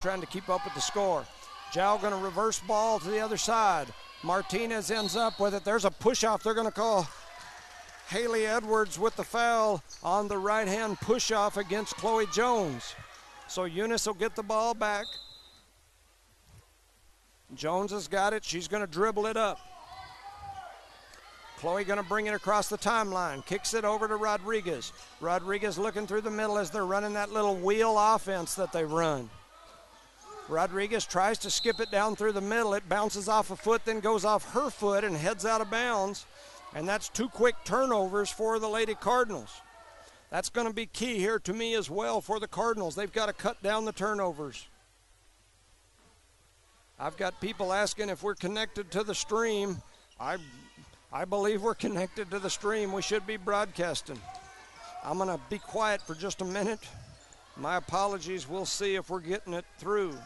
trying to keep up with the score. Jow going to reverse ball to the other side. Martinez ends up with it. There's a push-off. They're going to call Haley Edwards with the foul on the right-hand push-off against Chloe Jones. So Eunice will get the ball back. Jones has got it. She's going to dribble it up. Chloe going to bring it across the timeline. Kicks it over to Rodriguez. Rodriguez looking through the middle as they're running that little wheel offense that they run. Rodriguez tries to skip it down through the middle. It bounces off a foot, then goes off her foot and heads out of bounds. And that's 2 quick turnovers for the Lady Cardinals. That's going to be key here to me as well for the Cardinals. They've got to cut down the turnovers. I've got people asking if we're connected to the stream. I believe we're connected to the stream. We should be broadcasting. I'm going to be quiet for just a minute. My apologies. We'll see if we're getting it through.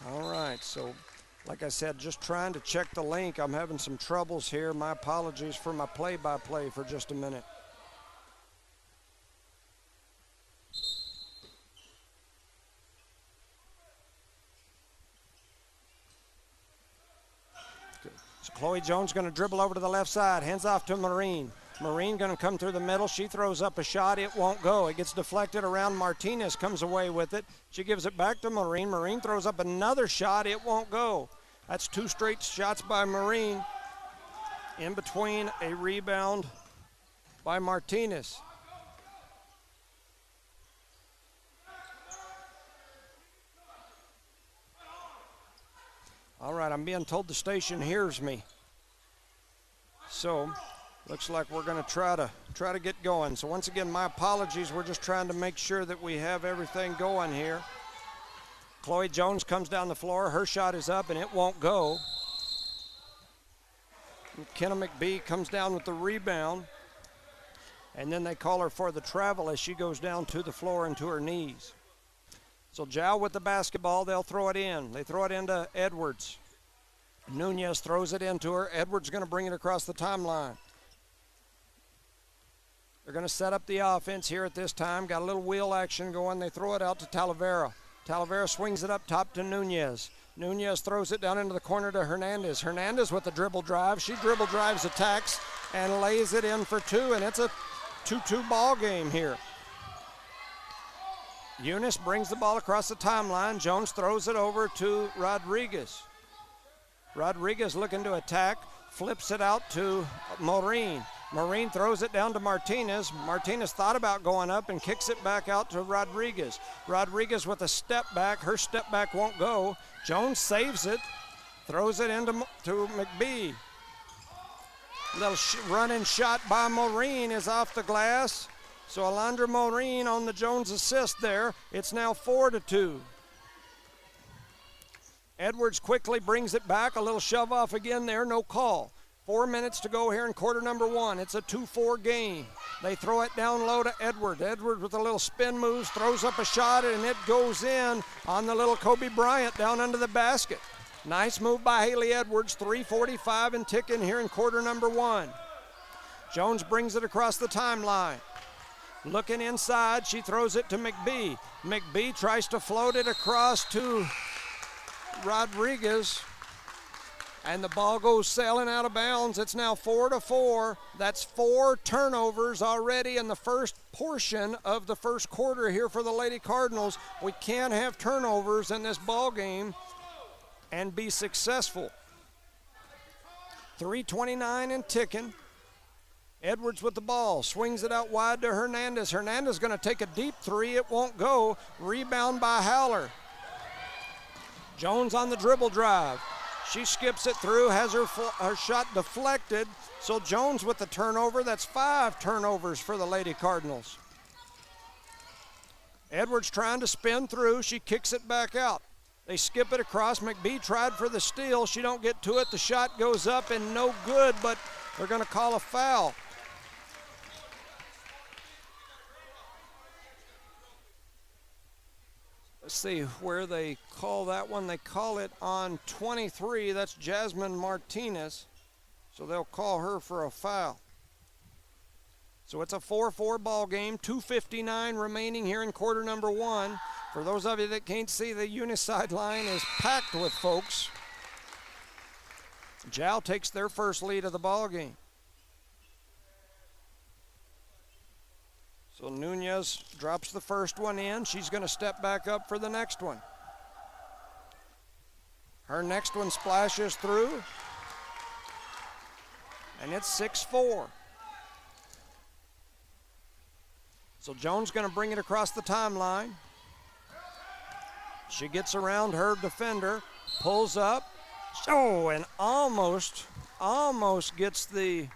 All right, so like I said, just trying to check the link. I'm having some troubles here. My apologies for my play-by-play for just a minute. So Chloe Jones going to dribble over to the left side, hands off to Marine. Marine going to come through the middle. She throws up a shot. It won't go. It gets deflected around. Martinez comes away with it. She gives it back to Marine. Marine throws up another shot. It won't go. That's 2 straight shots by Marine. In between, a rebound by Martinez. All right, I'm being told the station hears me. So, looks like we're going to try to get going. So once again, my apologies. We're just trying to make sure that we have everything going here. Chloe Jones comes down the floor. Her shot is up, and it won't go. McKenna McBee comes down with the rebound. And then they call her for the travel as she goes down to the floor and to her knees. So Jow with the basketball. They'll throw it in. They throw it into Edwards. Nunez throws it into her. Edwards going to bring it across the timeline. They're going to set up the offense here at this time. Got a little wheel action going. They throw it out to Talavera. Talavera swings it up top to Nunez. Nunez throws it down into the corner to Hernandez. Hernandez with the dribble drive. She dribble drives, attacks, and lays it in for 2, and it's a 2-2 ball game here. Eunice brings the ball across the timeline. Jones throws it over to Rodriguez. Rodriguez looking to attack, flips it out to Maureen. Maureen throws it down to Martinez. Martinez thought about going up and kicks it back out to Rodriguez. Rodriguez with a step back. Her step back won't go. Jones saves it, throws it into McBee. Little running shot by Maureen is off the glass. So Alondra Maureen on the Jones assist there. It's now 4-2. Edwards quickly brings it back. A little shove off again there, no call. 4 minutes to go here in quarter number 1. It's a 2-4 game. They throw it down low to Edwards. Edwards with a little spin moves, throws up a shot, and it goes in on the little Kobe Bryant down under the basket. Nice move by Haley Edwards. 3:45 and ticking here in quarter number 1. Jones brings it across the timeline. Looking inside, she throws it to McBee. McBee tries to float it across to Rodriguez. And the ball goes sailing out of bounds. It's now 4-4. That's 4 turnovers already in the first portion of the first quarter here for the Lady Cardinals. We can't have turnovers in this ball game and be successful. 3:29 and ticking. Edwards with the ball, swings it out wide to Hernandez. Hernandez going to take a deep 3. It won't go. Rebound by Howler. Jones on the dribble drive. She skips it through, has her shot deflected. So Jones with the turnover. That's 5 turnovers for the Lady Cardinals. Edwards trying to spin through. She kicks it back out. They skip it across. McBee tried for the steal. She don't get to it. The shot goes up and no good, but they're going to call a foul. Let's see where they call that one. They call it on 23. That's Jasmine Martinez. So they'll call her for a foul. So it's a 4-4 ball game. 2:59 remaining here in quarter number one. For those of you that can't see, the Eunice sideline is packed with folks. Jow takes their first lead of the ball game. So Nunez drops the first one in. She's going to step back up for the next one. Her next one splashes through. And it's 6-4. So Jones going to bring it across the timeline. She gets around her defender, pulls up. Oh, and almost gets the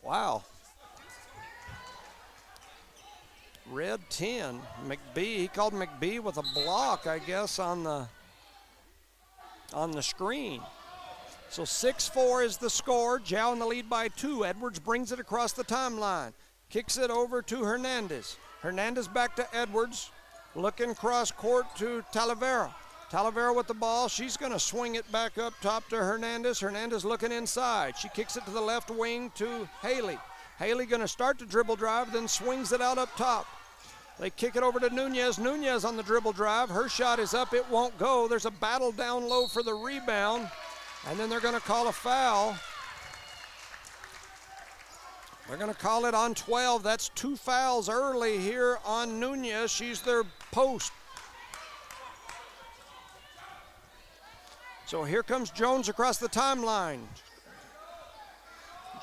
wow. Red 10, McBee. He called McBee with a block, I guess, on the screen. So 6-4 is the score. Jow in the lead by 2. Edwards brings it across the timeline. Kicks it over to Hernandez. Hernandez back to Edwards. Looking cross court to Talavera. Talavera with the ball. She's going to swing it back up top to Hernandez. Hernandez looking inside. She kicks it to the left wing to Haley. Haley going to start the dribble drive, then swings it out up top. They kick it over to Nunez. Nunez on the dribble drive. Her shot is up. It won't go. There's a battle down low for the rebound. And then they're going to call a foul. They're going to call it on 12. That's 2 fouls early here on Nunez. She's their post. So here comes Jones across the timeline.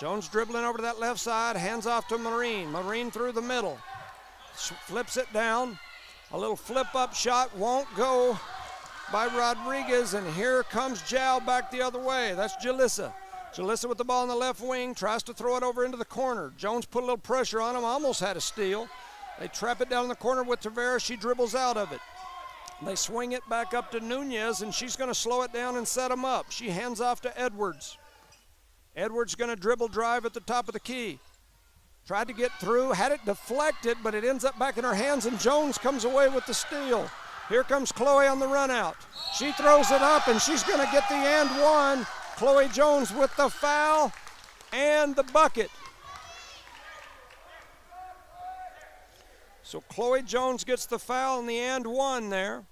Jones dribbling over to that left side, hands off to Marine. Marine through the middle. Flips it down. A little flip-up shot won't go by Rodriguez, and here comes Jow back the other way. That's Jalissa. Jalissa with the ball in the left wing, tries to throw it over into the corner. Jones put a little pressure on him, almost had a steal. They trap it down in the corner with Tavera. She dribbles out of it. They swing it back up to Nunez, and she's going to slow it down and set him up. She hands off to Edwards. Edwards going to dribble drive at the top of the key. Tried to get through, had it deflected, but it ends up back in her hands, and Jones comes away with the steal. Here comes Chloe on the run out. She throws it up, and she's going to get the and one. Chloe Jones with the foul and the bucket. So Chloe Jones gets the foul and the and one there.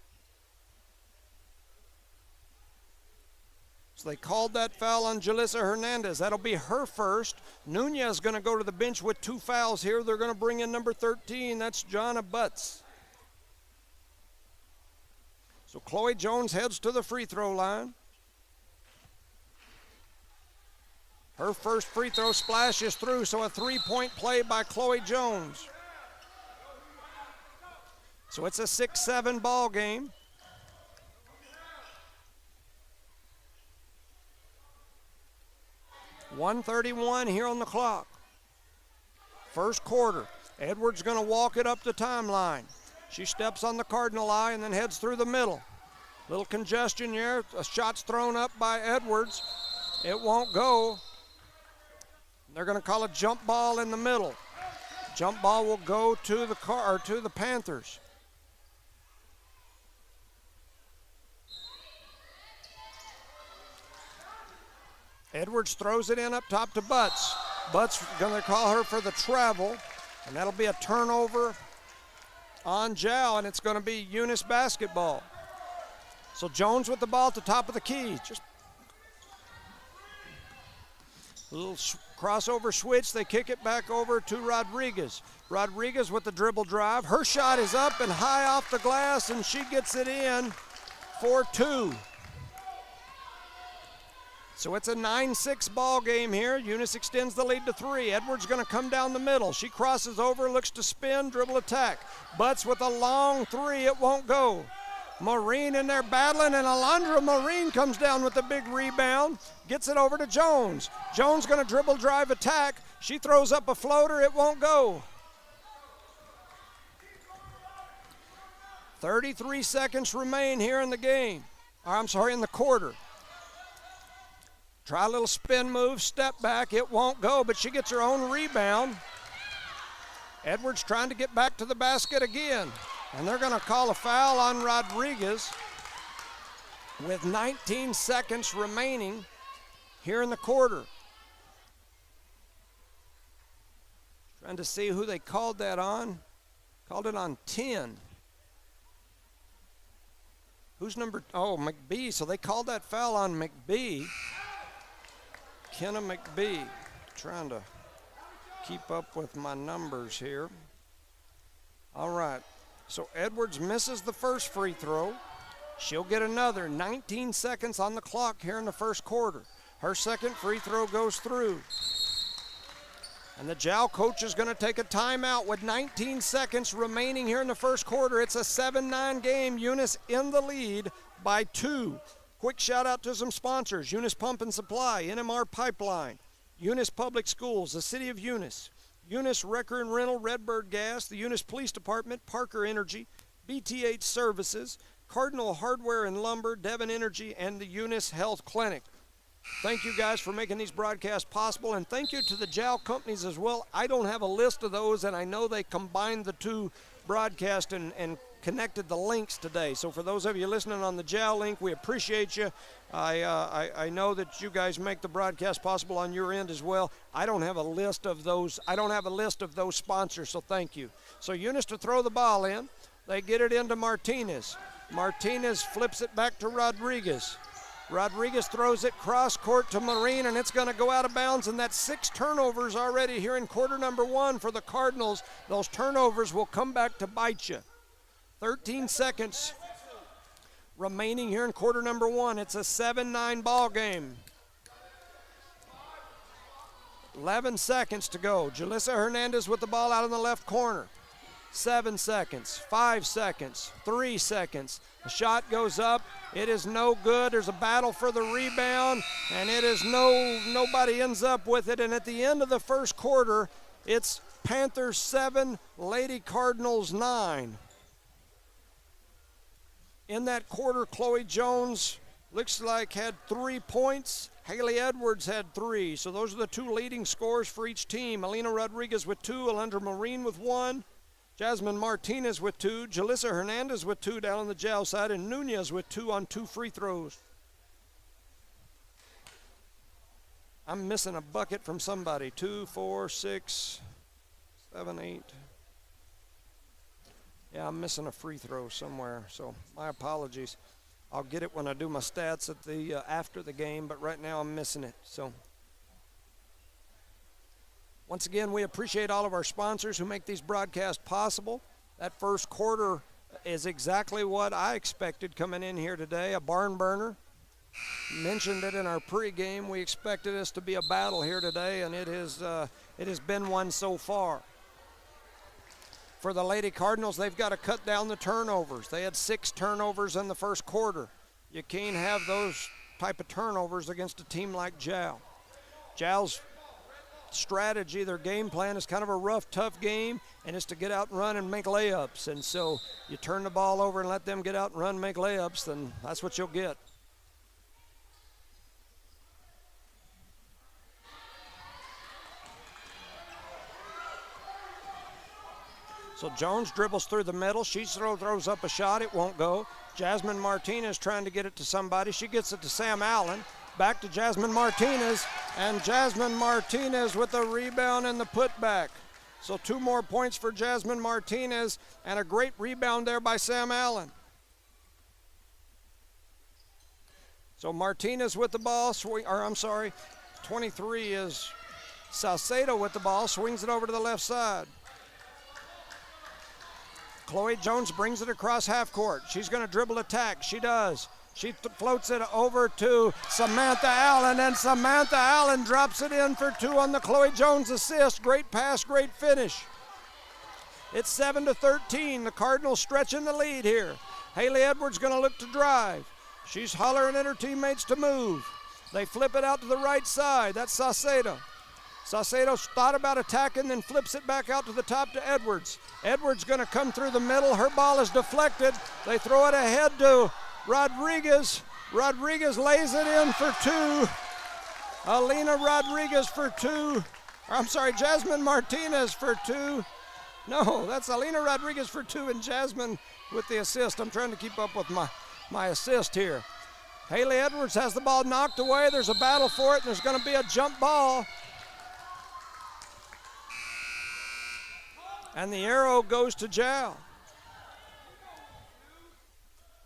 So they called that foul on Jalissa Hernandez. That'll be her first. Nunez going to go to the bench with 2 fouls here. They're going to bring in number 13. That's Jonna Butts. So Chloe Jones heads to the free throw line. Her first free throw splashes through, so a 3-point play by Chloe Jones. So it's a 6-7 ball game. .131 here on the clock. First quarter. Edwards going to walk it up the timeline. She steps on the cardinal eye and then heads through the middle. Little congestion here. A shot's thrown up by Edwards. It won't go. They're going to call a jump ball in the middle. Jump ball will go to the Panthers. Edwards throws it in up top to Butts. Butts going to call her for the travel, and that'll be a turnover on Jow, and it's going to be Eunice basketball. So Jones with the ball at the top of the key. Just a little crossover switch. They kick it back over to Rodriguez. Rodriguez with the dribble drive. Her shot is up and high off the glass, and she gets it in for 2. So it's a 9-6 ball game here. Eunice extends the lead to 3. Edwards going to come down the middle. She crosses over, looks to spin, dribble attack. Butts with a long 3. It won't go. Marine in there battling, and Alondra Marine comes down with the big rebound. Gets it over to Jones. Jones going to dribble drive attack. She throws up a floater. It won't go. 33 seconds remain here in the game. In the quarter. Try a little spin move, step back. It won't go, but she gets her own rebound. Edwards trying to get back to the basket again. And they're going to call a foul on Rodriguez with 19 seconds remaining here in the quarter. Trying to see who they called that on. Called it on 10. Who's number, oh, McBee. So they called that foul on McBee. Kenna McBee. Trying to keep up with my numbers here. All right. So Edwards misses the first free throw. She'll get another. 19 seconds on the clock here in the first quarter. Her second free throw goes through. And the Jowl coach is going to take a timeout with 19 seconds remaining here in the first quarter. It's a 7-9 game. Eunice in the lead by 2. Quick shout out to some sponsors. Eunice Pump and Supply, NMR Pipeline, Eunice Public Schools, the City of Eunice, Eunice Wrecker and Rental, Redbird Gas, the Eunice Police Department, Parker Energy, BTH Services, Cardinal Hardware and Lumber, Devon Energy, and the Eunice Health Clinic. Thank you guys for making these broadcasts possible, and thank you to the Jowl companies as well. I don't have a list of those, and I know they combined the two broadcasts and connected the links today. So for those of you listening on the Jowl link, we appreciate you. I know that you guys make the broadcast possible on your end as well. I don't have a list of those. I don't have a list of those sponsors, so thank you. So Eunice to throw the ball in. They get it into Martinez. Martinez flips it back to Rodriguez. Rodriguez throws it cross court to Marine, and it's going to go out of bounds, and that's 6 turnovers already here in quarter number 1 for the Cardinals. Those turnovers will come back to bite you. 13 seconds remaining here in quarter number 1. It's a 7-9 ball game. 11 seconds to go. Julissa Hernandez with the ball out in the left corner. 7 seconds, 5 seconds, 3 seconds. The shot goes up. It is no good. There's a battle for the rebound, and it is nobody ends up with it. And at the end of the first quarter, it's Panthers 7, Lady Cardinals 9. In that quarter, Chloe Jones looks like had 3 points. Haley Edwards had 3. So those are the 2 leading scorers for each team. Alina Rodriguez with 2, Alondra Marine with 1. Jasmine Martinez with 2, Julissa Hernandez with 2 down on the Jowl side, and Nunez with 2 on 2 free throws. I'm missing a bucket from somebody. 2, 4, 6, 7, 8. Yeah, I'm missing a free throw somewhere, so my apologies. I'll get it when I do my stats at the after the game, but right now I'm missing it. So once again, we appreciate all of our sponsors who make these broadcasts possible. That first quarter is exactly what I expected coming in here today, a barn burner. Mentioned it in our pregame. We expected this to be a battle here today, and it has been one so far. For the Lady Cardinals, they've got to cut down the turnovers. They had 6 turnovers in the first quarter. You can't have those type of turnovers against a team like Jowl. Jowl's strategy, their game plan is kind of a rough, tough game, and it's to get out and run and make layups. And so you turn the ball over and let them get out and run and make layups, then that's what you'll get. So Jones dribbles through the middle. She throws up a shot. It won't go. Jasmine Martinez trying to get it to somebody. She gets it to Sam Allen. Back to Jasmine Martinez. And Jasmine Martinez with the rebound and the putback. So 2 more points for Jasmine Martinez and a great rebound there by Sam Allen. So Martinez with the ball. 23 is Salcedo with the ball. Swings it over to the left side. Chloe Jones brings it across half court. She's going to dribble attack. She does. She floats it over to Samantha Allen, and Samantha Allen drops it in for 2 on the Chloe Jones assist. Great pass, great finish. It's 7-13. The Cardinals stretching the lead here. Haley Edwards going to look to drive. She's hollering at her teammates to move. They flip it out to the right side. That's Saucedo. Saucedo thought about attacking, then flips it back out to the top to Edwards. Edwards going to come through the middle. Her ball is deflected. They throw it ahead to Rodriguez. Rodriguez lays it in for 2. Alina Rodriguez for 2. Jasmine Martinez for 2. No, that's Alina Rodriguez for 2 and Jasmine with the assist. I'm trying to keep up with my assist here. Haley Edwards has the ball knocked away. There's a battle for it, and there's going to be a jump ball. And the arrow goes to Jal.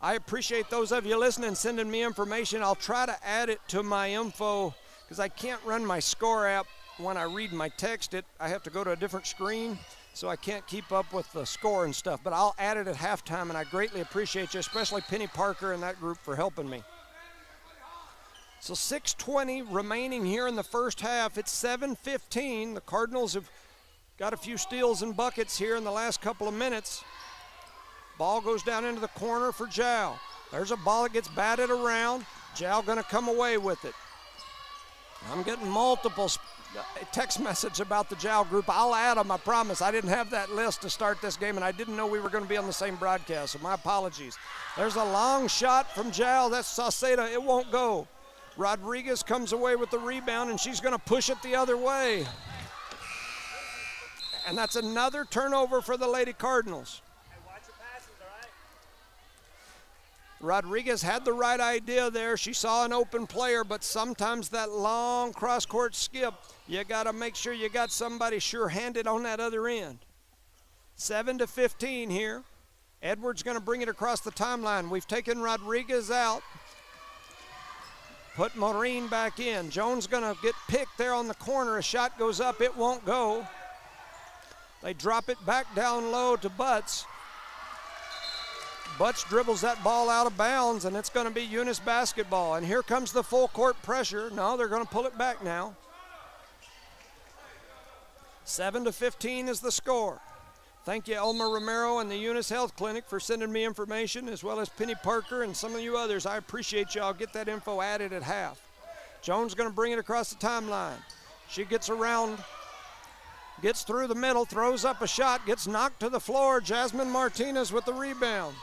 I appreciate those of you listening, sending me information. I'll try to add it to my info because I can't run my score app when I read my text. I have to go to a different screen, so I can't keep up with the score and stuff. But I'll add it at halftime, and I greatly appreciate you, especially Penny Parker and that group for helping me. So 6:20 remaining here in the first half. It's 7:15. The Cardinals have got a few steals and buckets here in the last couple of minutes. Ball goes down into the corner for Jal. There's a ball that gets batted around. Jal going to come away with it. I'm getting multiple text messages about the Jal group. I'll add them, I promise. I didn't have that list to start this game, and I didn't know we were going to be on the same broadcast, so my apologies. There's a long shot from Jal. That's Sauceda. It won't go. Rodriguez comes away with the rebound, and she's going to push it the other way. And that's another turnover for the Lady Cardinals. Rodriguez had the right idea there. She saw an open player, but sometimes that long cross-court skip, you got to make sure you got somebody sure-handed on that other end. 7-15 here. Edwards going to bring it across the timeline. We've taken Rodriguez out. Put Maureen back in. Jones going to get picked there on the corner. A shot goes up. It won't go. They drop it back down low to Butts. Butts dribbles that ball out of bounds, and it's going to be Eunice basketball. And here comes the full court pressure. No, they're going to pull it back now. 7-15 is the score. Thank you, Elmer Romero and the Eunice Health Clinic for sending me information, as well as Penny Parker and some of you others. I appreciate y'all. Get that info added at half. Jones going to bring it across the timeline. She gets around, gets through the middle, throws up a shot, gets knocked to the floor. Jasmine Martinez with the rebound.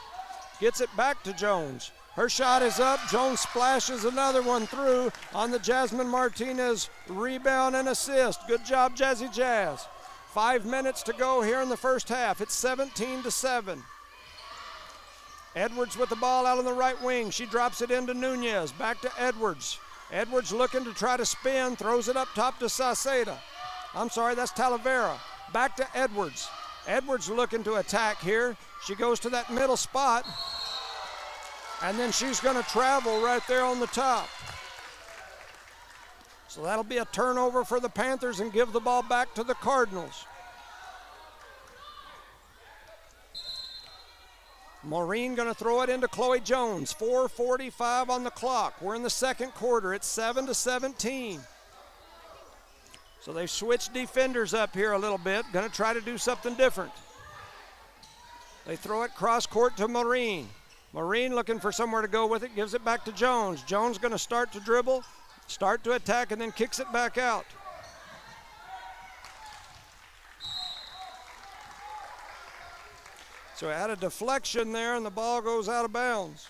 Gets it back to Jones. Her shot is up. Jones splashes another one through on the Jasmine Martinez rebound and assist. Good job, Jazzy Jazz. 5 minutes to go here in the first half. It's 17-7. Edwards with the ball out on the right wing. She drops it into Nunez. Back to Edwards. Edwards looking to try to spin. Throws it up top to Sauceda. I'm sorry, that's Talavera. Back to Edwards. Edwards looking to attack here. She goes to that middle spot. And then she's going to travel right there on the top. So that'll be a turnover for the Panthers and give the ball back to the Cardinals. Maureen going to throw it into Chloe Jones. 4:45 on the clock. We're in the second quarter. It's 7-17. So they've switched defenders up here a little bit. Going to try to do something different. They throw it cross court to Maureen. Maureen looking for somewhere to go with it. Gives it back to Jones. Jones going to start to dribble, start to attack, and then kicks it back out. So I had a deflection there, and the ball goes out of bounds.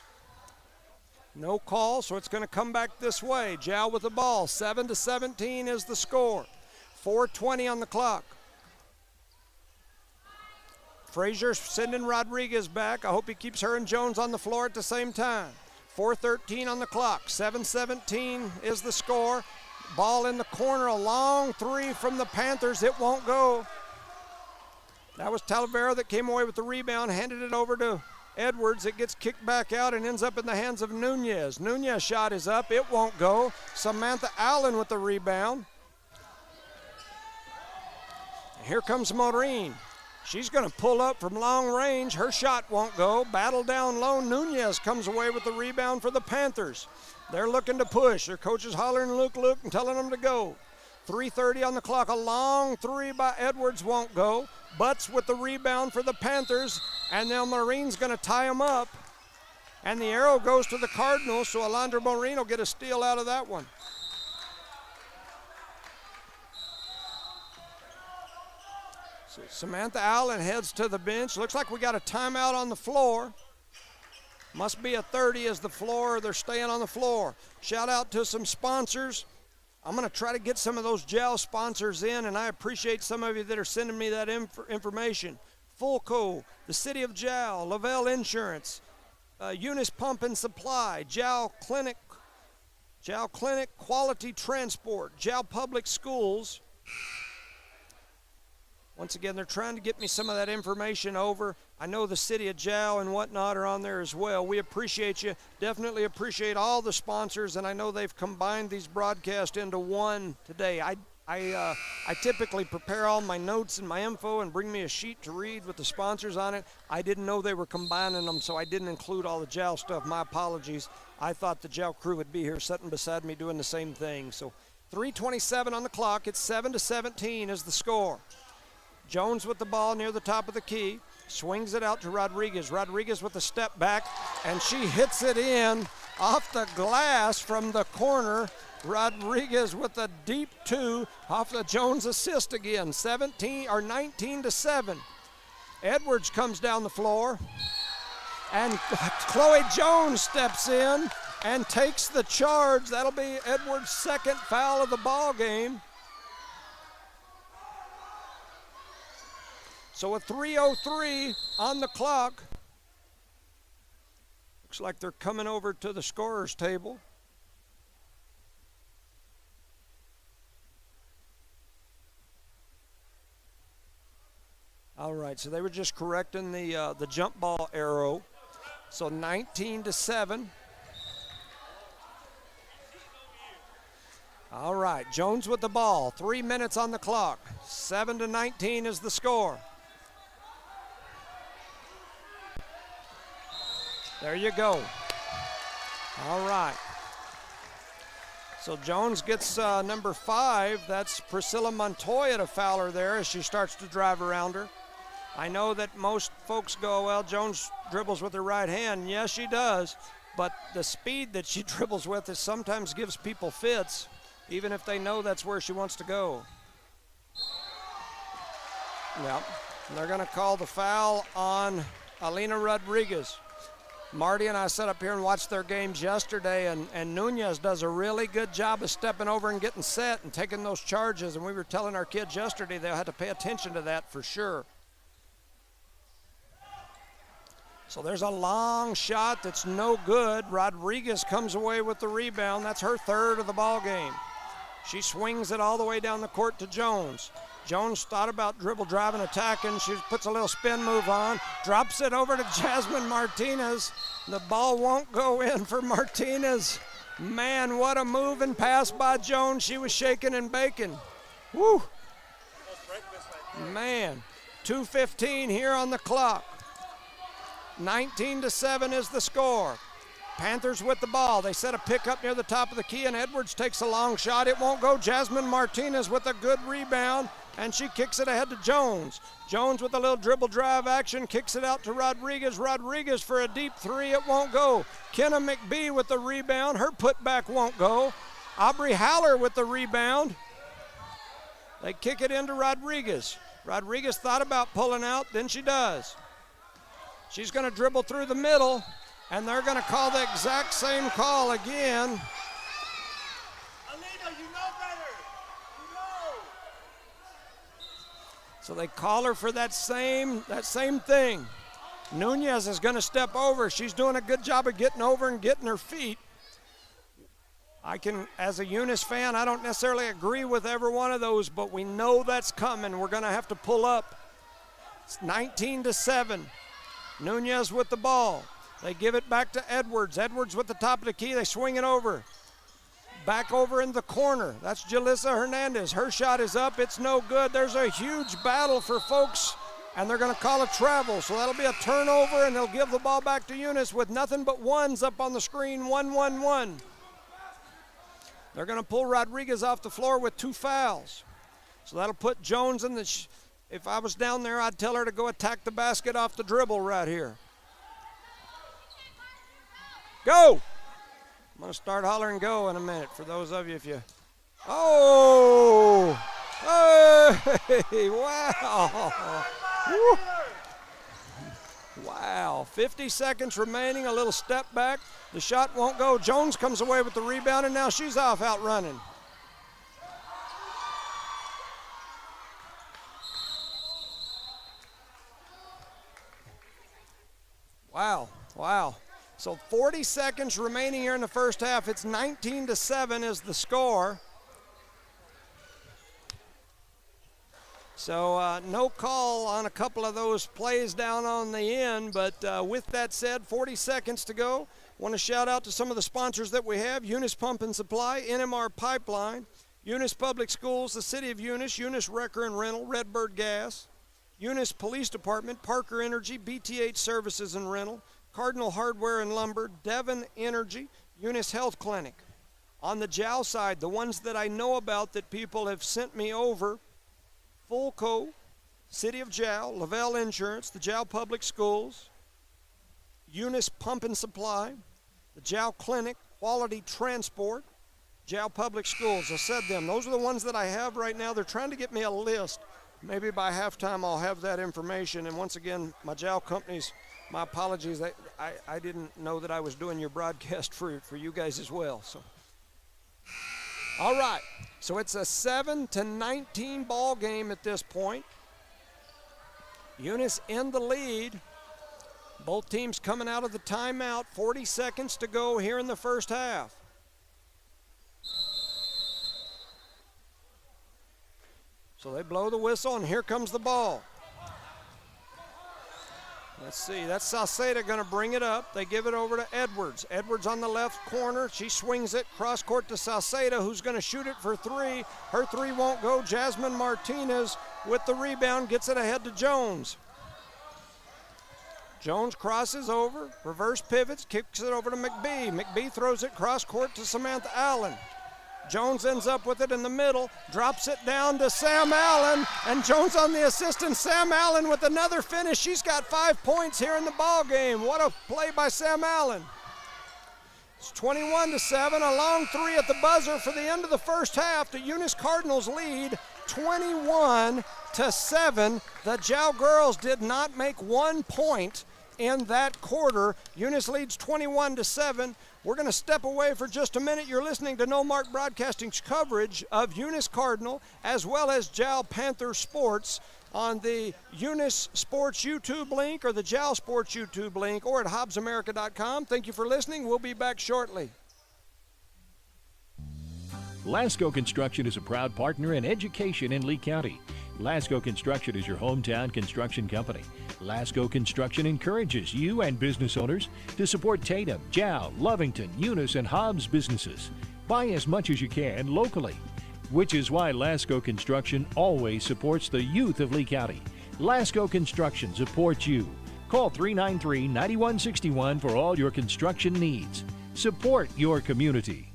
No call, so it's going to come back this way. Jal with the ball. 7-17 is the score. 4:20 on the clock. Frazier sending Rodriguez back. I hope he keeps her and Jones on the floor at the same time. 4:13 on the clock. 7-17 is the score. Ball in the corner. A long three from the Panthers. It won't go. That was Talavera that came away with the rebound, handed it over to Edwards. It gets kicked back out and ends up in the hands of Nunez. Nunez shot is up. It won't go. Samantha Allen with the rebound. Here comes Maureen. She's going to pull up from long range. Her shot won't go. Battle down low. Nunez comes away with the rebound for the Panthers. They're looking to push. Their coach is hollering, Luke, and telling them to go. 3:30 on the clock. A long three by Edwards won't go. Butts with the rebound for the Panthers. And now Maureen's going to tie them up. And the arrow goes to the Cardinals, so Alondra Maureen will get a steal out of that one. So Samantha Allen heads to the bench. Looks like we got a timeout on the floor. Must be a 30 as the floor. They're staying on the floor. Shout out to some sponsors. I'm going to try to get some of those JAL sponsors in, and I appreciate some of you that are sending me that information. Fulco, the City of JAL, Lavelle Insurance, Eunice Pump and Supply, JAL Clinic, Quality Transport, JAL Public Schools. Once again, they're trying to get me some of that information over. I know the City of JAL and whatnot are on there as well. We appreciate you. Definitely appreciate all the sponsors, and I know they've combined these broadcasts into one today. I typically prepare all my notes and my info and bring me a sheet to read with the sponsors on it. I didn't know they were combining them, so I didn't include all the JAL stuff. My apologies. I thought the JAL crew would be here sitting beside me doing the same thing. So 3:27 on the clock. It's 7-17 is the score. Jones with the ball near the top of the key. Swings it out to Rodriguez. Rodriguez with a step back, and she hits it in off the glass from the corner. Rodriguez with a deep two off the Jones assist again. 19-7. Edwards comes down the floor, and Chloe Jones steps in and takes the charge. That'll be Edwards' second foul of the ball game. So with 3:03 on the clock, looks like they're coming over to the scorer's table. All right, so they were just correcting the jump ball arrow. So 19-7. All right, Jones with the ball. 3 minutes on the clock. 7-19 is the score. There you go. All right. So Jones gets number 5. That's Priscilla Montoya to foul her there as she starts to drive around her. I know that most folks go, well, Jones dribbles with her right hand. Yes, she does. But the speed that she dribbles with is sometimes gives people fits, even if they know that's where she wants to go. Yep. And they're going to call the foul on Alina Rodriguez. Marty and I sat up here and watched their games yesterday, and Nunez does a really good job of stepping over and getting set and taking those charges, and we were telling our kids yesterday they'll have to pay attention to that for sure. So there's a long shot that's no good. Rodriguez comes away with the rebound. That's her third of the ball game. She swings it all the way down the court to Jones. Jones thought about dribble, driving, attacking. She puts a little spin move on, drops it over to Jasmine Martinez. The ball won't go in for Martinez. Man, what a move and pass by Jones. She was shaking and baking. Woo! Man, 2:15 here on the clock. 19-7 is the score. Panthers with the ball. They set a pick up near the top of the key, and Edwards takes a long shot. It won't go. Jasmine Martinez with a good rebound, and she kicks it ahead to Jones. Jones with a little dribble drive action, kicks it out to Rodriguez. Rodriguez for a deep three. It won't go. Kenna McBee with the rebound. Her putback won't go. Aubrey Haller with the rebound. They kick it into Rodriguez. Rodriguez thought about pulling out, then she does. She's going to dribble through the middle, and they're going to call the exact same call again. Alina, you know better. You know. So they call her for that same thing. Nunez is going to step over. She's doing a good job of getting over and getting her feet. As a Eunice fan, I don't necessarily agree with every one of those, but we know that's coming. We're going to have to pull up. It's 19-7. Nunez with the ball. They give it back to Edwards. Edwards with the top of the key. They swing it over. Back over in the corner. That's Jalissa Hernandez. Her shot is up. It's no good. There's a huge battle for folks, and they're going to call a travel. So that'll be a turnover, and they'll give the ball back to Eunice with nothing but ones up on the screen. 1-1-1. They're going to pull Rodriguez off the floor with 2 fouls. So that'll put Jones in the... If I was down there, I'd tell her to go attack the basket off the dribble right here. Go! I'm going to start hollering go in a minute for those of you if you... Oh! Hey! Wow! Woo. Wow. 50 seconds remaining, a little step back. The shot won't go. Jones comes away with the rebound, and now she's off out running. Wow, wow. So 40 seconds remaining here in the first half. It's 19-7 is the score. So no call on a couple of those plays down on the end, but with that said, 40 seconds to go. Want to shout out to some of the sponsors that we have: Eunice Pump and Supply, NMR Pipeline, Eunice Public Schools, the City of Eunice, Eunice Wrecker and Rental, Redbird Gas, Eunice Police Department, Parker Energy, BTH Services and Rental, Cardinal Hardware and Lumber, Devon Energy, Eunice Health Clinic. On the JOW side, the ones that I know about that people have sent me over: Fulco, City of JOW, Lavelle Insurance, the JOW Public Schools, Eunice Pump and Supply, the JOW Clinic, Quality Transport, JOW Public Schools. I said them. Those are the ones that I have right now. They're trying to get me a list. Maybe by halftime I'll have that information. And once again, my JOW companies, my apologies. I didn't know that I was doing your broadcast for you guys as well. So, all right. So it's a 7-19 ball game at this point. Eunice in the lead. Both teams coming out of the timeout. 40 seconds to go here in the first half. So they blow the whistle, and here comes the ball. Let's see, that's Sauceda going to bring it up. They give it over to Edwards. Edwards on the left corner. She swings it cross court to Sauceda, who's going to shoot it for three. Her three won't go. Jasmine Martinez with the rebound gets it ahead to Jones. Jones crosses over, reverse pivots, kicks it over to McBee. McBee throws it cross court to Samantha Allen. Jones ends up with it in the middle, drops it down to Sam Allen, and Jones on the assist, and Sam Allen with another finish. She's got 5 points here in the ball game. What a play by Sam Allen. It's 21-7, a long three at the buzzer for the end of the first half. The Eunice Cardinals lead 21-7. The JOW girls did not make 1 point in that quarter. Eunice leads 21-7. We're going to step away for just a minute. You're listening to No Mark Broadcasting's coverage of Eunice Cardinal as well as JOW Panther Sports on the Eunice Sports YouTube link or the JOW Sports YouTube link or at HobbsAmerica.com. Thank you for listening. We'll be back shortly. Lasco Construction is a proud partner in education in Lee County. Lasco Construction is your hometown construction company. Lasco Construction encourages you and business owners to support Tatum, JOW, Lovington, Eunice, and Hobbs businesses. Buy as much as you can locally, which is why Lasco Construction always supports the youth of Lee County. Lasco Construction supports you. Call 393-9161 for all your construction needs. Support your community.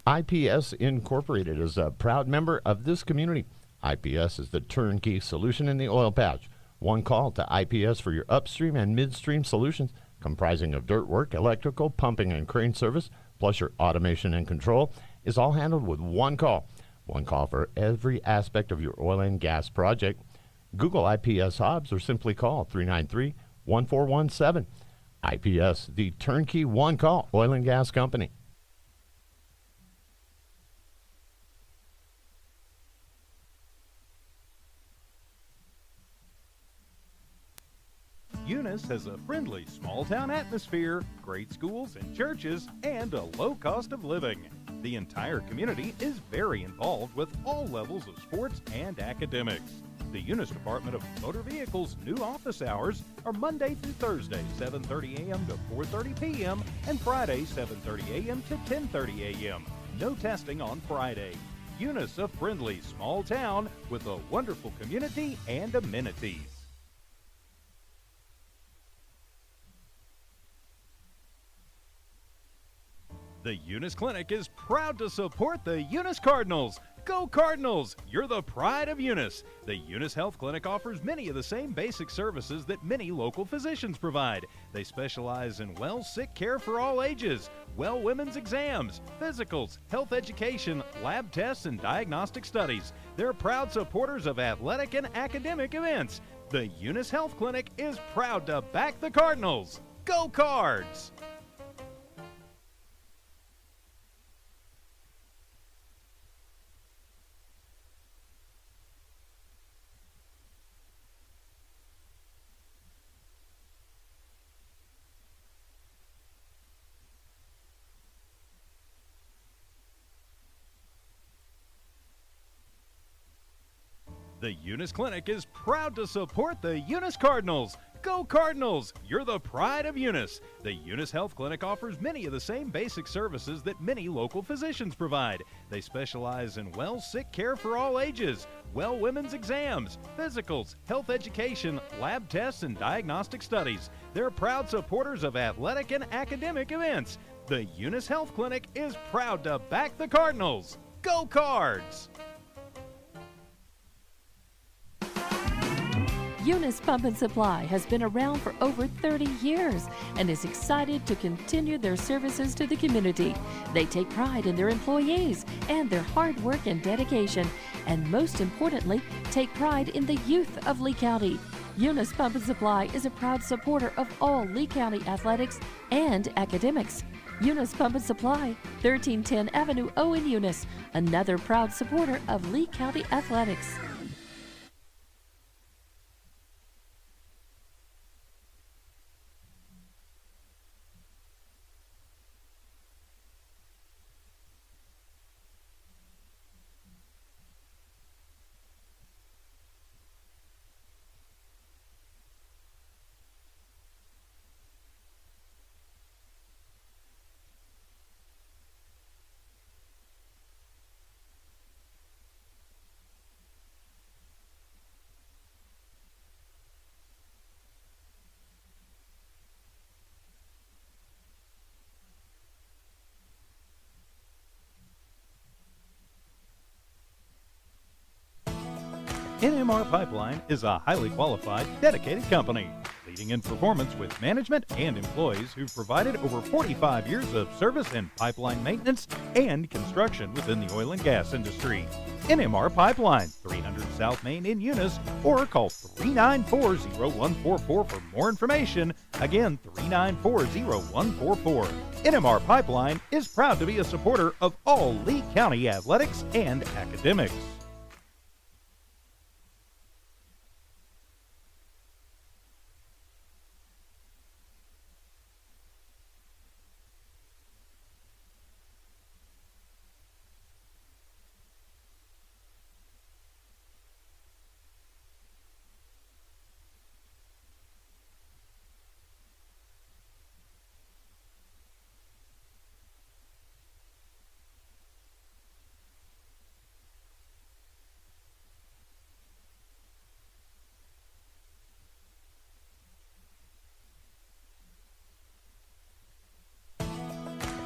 IPS Incorporated is a proud member of this community. IPS is the turnkey solution in the oil patch. One call to IPS for your upstream and midstream solutions, comprising of dirt work, electrical, pumping, and crane service, plus your automation and control, is all handled with one call. One call for every aspect of your oil and gas project. Google IPS Hobbs or simply call 393-1417. IPS, the turnkey one-call oil and gas company. Eunice Eunice has a friendly small-town atmosphere, great schools and churches, and a low cost of living. The entire community is very involved with all levels of sports and academics. The Eunice Department of Motor Vehicles' new office hours are Monday through Thursday, 7:30 a.m. to 4:30 p.m. and Friday, 7:30 a.m. to 10:30 a.m. No testing on Friday. Eunice, a friendly small town with a wonderful community and amenities. The Eunice Clinic is proud to support the Eunice Cardinals. Go Cardinals! You're the pride of Eunice. The Eunice Health Clinic offers many of the same basic services that many local physicians provide. They specialize in sick care for all ages, women's exams, physicals, health education, lab tests, and diagnostic studies. They're proud supporters of athletic and academic events. The Eunice Health Clinic is proud to back the Cardinals. Go Cards! The Eunice Clinic is proud to support the Eunice Cardinals. Go Cardinals! You're the pride of Eunice. The Eunice Health Clinic offers many of the same basic services that many local physicians provide. They specialize in sick care for all ages, women's exams, physicals, health education, lab tests, and diagnostic studies. They're proud supporters of athletic and academic events. The Eunice Health Clinic is proud to back the Cardinals. Go Cards! Eunice Pump and Supply has been around for over 30 years and is excited to continue their services to the community. They take pride in their employees and their hard work and dedication, and most importantly, take pride in the youth of Lee County. Eunice Pump and Supply is a proud supporter of all Lee County athletics and academics. Eunice Pump and Supply, 1310 Avenue O in Eunice, another proud supporter of Lee County athletics. NMR Pipeline is a highly qualified, dedicated company, leading in performance with management and employees who've provided over 45 years of service in pipeline maintenance and construction within the oil and gas industry. NMR Pipeline, 300 South Main in Eunice, or call 394-0144 for more information. Again, 394-0144. NMR Pipeline is proud to be a supporter of all Lee County athletics and academics.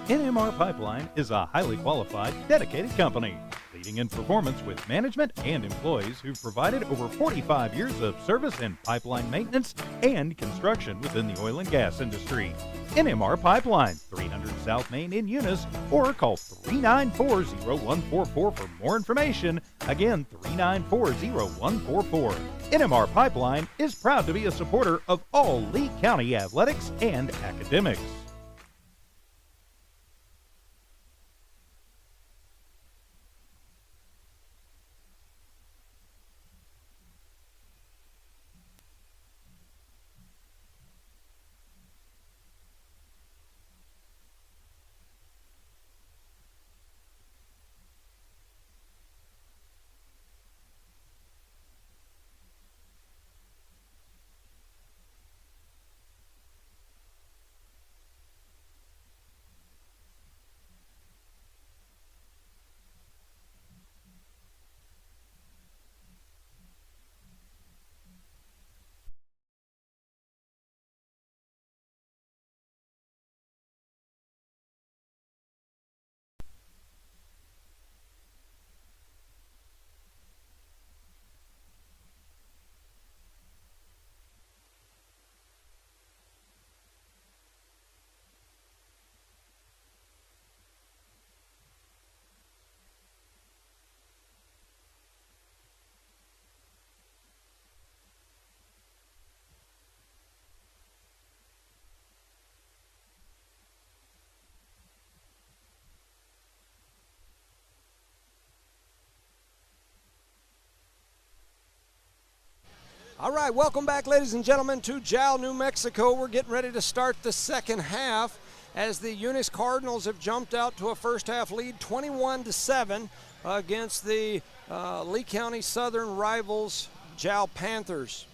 NMR Pipeline is a highly qualified, dedicated company, leading in performance with management and employees who've provided over 45 years of service in pipeline maintenance and construction within the oil and gas industry. NMR Pipeline, 300 South Main in Eunice, or call 394-0144 for more information. Again, 394-0144. NMR Pipeline is proud to be a supporter of all Lee County athletics and academics. All right, welcome back, ladies and gentlemen, to Jowl, New Mexico. We're getting ready to start the second half as the Eunice Cardinals have jumped out to a first half lead 21-7 against the Lee County Southern rivals, Lady Panthers.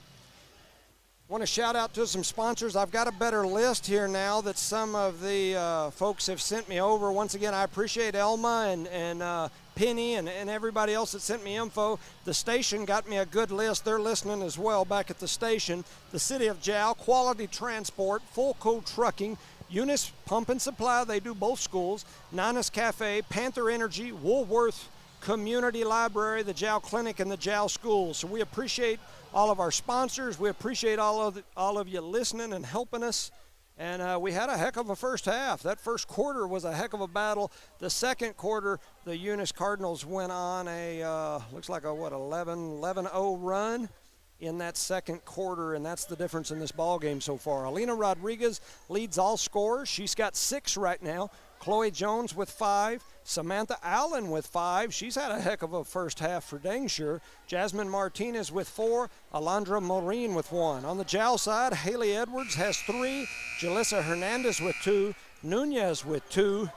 Want to shout out to some sponsors. I've got a better list here now that some of the folks have sent me over. Once again, I appreciate Elma and Penny and everybody else that sent me info. The station got me a good list. They're listening as well back at the station. The City of Jowl, Quality Transport, Full Coat Trucking, Eunice Pump and Supply, they do both schools, Nana's Cafe, Panther Energy, Woolworth Community Library, the Jowl Clinic, and the Jowl Schools. So we appreciate all of our sponsors. We appreciate all of you listening and helping us. And we had a heck of a first half. That first quarter was a heck of a battle. The second quarter, the Eunice Cardinals went on a, looks like a, 11-0 run in that second quarter, and that's the difference in this ball game so far. Alina Rodriguez leads all scorers. She's got 6 right now. Chloe Jones with 5. Samantha Allen with 5. She's had a heck of a first half for dang sure. Jasmine Martinez with 4. Alondra Maureen with 1. On the Jowl side, Haley Edwards has 3. Jalissa Hernandez with 2. Nunez with 2.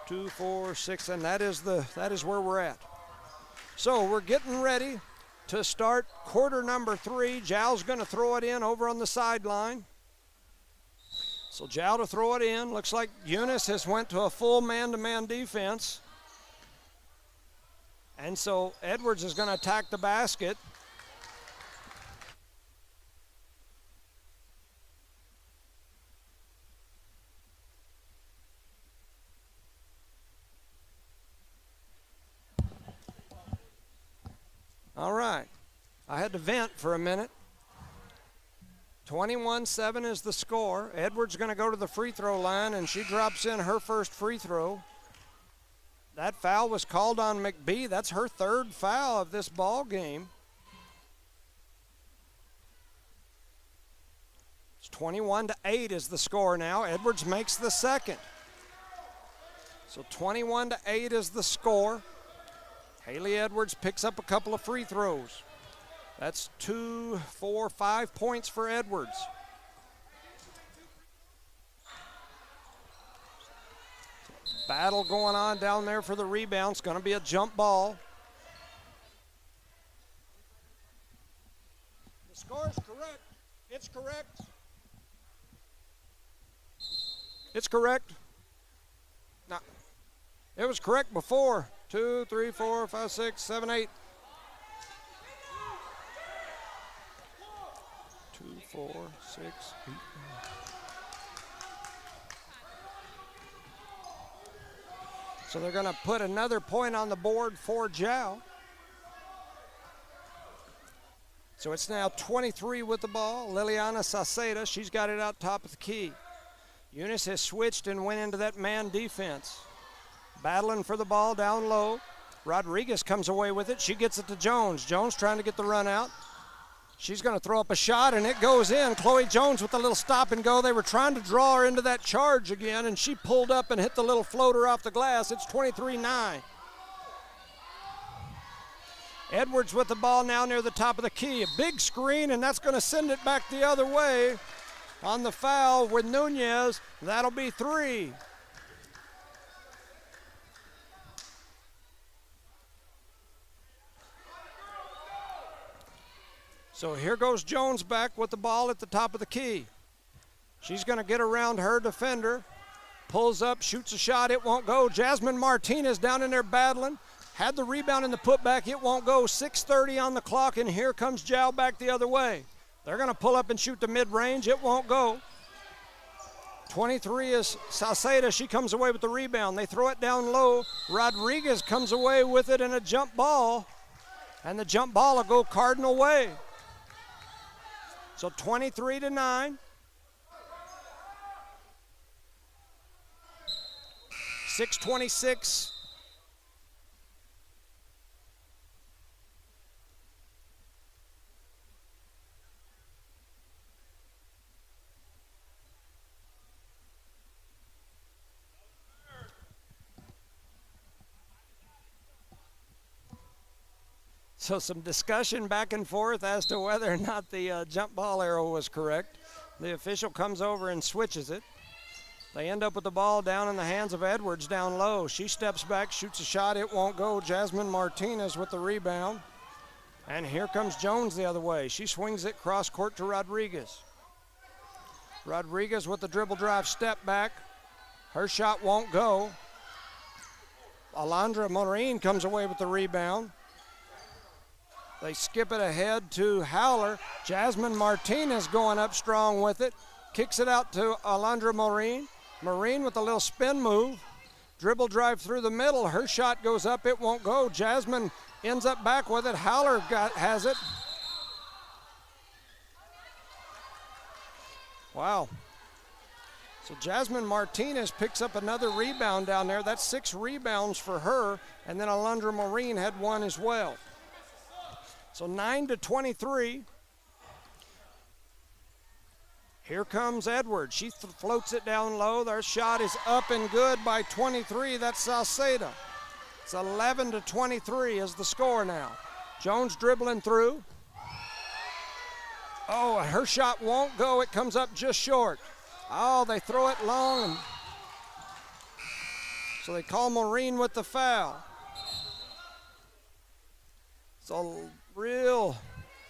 2, 4, 6, and that is where we're at. So we're getting ready to start quarter number 3. Jowl's going to throw it in over on the sideline. So Jowl to throw it in. Looks like Eunice has went to a full man-to-man defense. And so Edwards is going to attack the basket. All right. I had to vent for a minute. 21-7 is the score. Edwards going to go to the free throw line, and she drops in her first free throw. That foul was called on McBee. That's her 3rd foul of this ball game. It's 21-8 is the score now. Edwards makes the second. So 21-8 is the score. Haley Edwards picks up a couple of free throws. That's 2, 4, 5 points for Edwards. Battle going on down there for the rebound. It's going to be a jump ball. The score is correct. It's correct. It's correct. No, it was correct before. 2, 3, 4, 5, 6, 7, 8. 2, 4, 6, 8. So they're going to put another point on the board for Jowl. So it's now 23 with the ball. Liliana Saceda, she's got it out top of the key. Eunice has switched and went into that man defense. Battling for the ball down low. Rodriguez comes away with it. She gets it to Jones. Jones trying to get the run out. She's going to throw up a shot, and it goes in. Chloe Jones with a little stop and go. They were trying to draw her into that charge again, and she pulled up and hit the little floater off the glass. It's 23-9. Edwards with the ball now near the top of the key. A big screen, and that's going to send it back the other way. On the foul with Nunez, that'll be 3. So here goes Jones back with the ball at the top of the key. She's going to get around her defender. Pulls up, shoots a shot, it won't go. Jasmine Martinez down in there battling. Had the rebound in the putback, it won't go. 6:30 on the clock, and here comes Jowl back the other way. They're going to pull up and shoot the mid-range, it won't go. 23 is Salceda, she comes away with the rebound. They throw it down low. Rodriguez comes away with it in a jump ball, and the jump ball will go Cardinal way. So 23-9. 6:26. So some discussion back and forth as to whether or not the jump ball arrow was correct. The official comes over and switches it. They end up with the ball down in the hands of Edwards down low. She steps back, shoots a shot. It won't go. Jasmine Martinez with the rebound. And here comes Jones the other way. She swings it cross court to Rodriguez. Rodriguez with the dribble drive step back. Her shot won't go. Alondra Maureen comes away with the rebound. They skip it ahead to Howler. Jasmine Martinez going up strong with it. Kicks it out to Alondra Maureen. Maureen with a little spin move. Dribble drive through the middle. Her shot goes up. It won't go. Jasmine ends up back with it. Howler has it. Wow. So Jasmine Martinez picks up another rebound down there. That's 6 rebounds for her. And then Alondra Maureen had 1 as well. So 9-23. Here comes Edwards. She floats it down low. Their shot is up and good by 23. That's Salceda. It's 11-23 is the score now. Jones dribbling through. Oh, her shot won't go. It comes up just short. Oh, they throw it long. And so they call Maureen with the foul. It's a real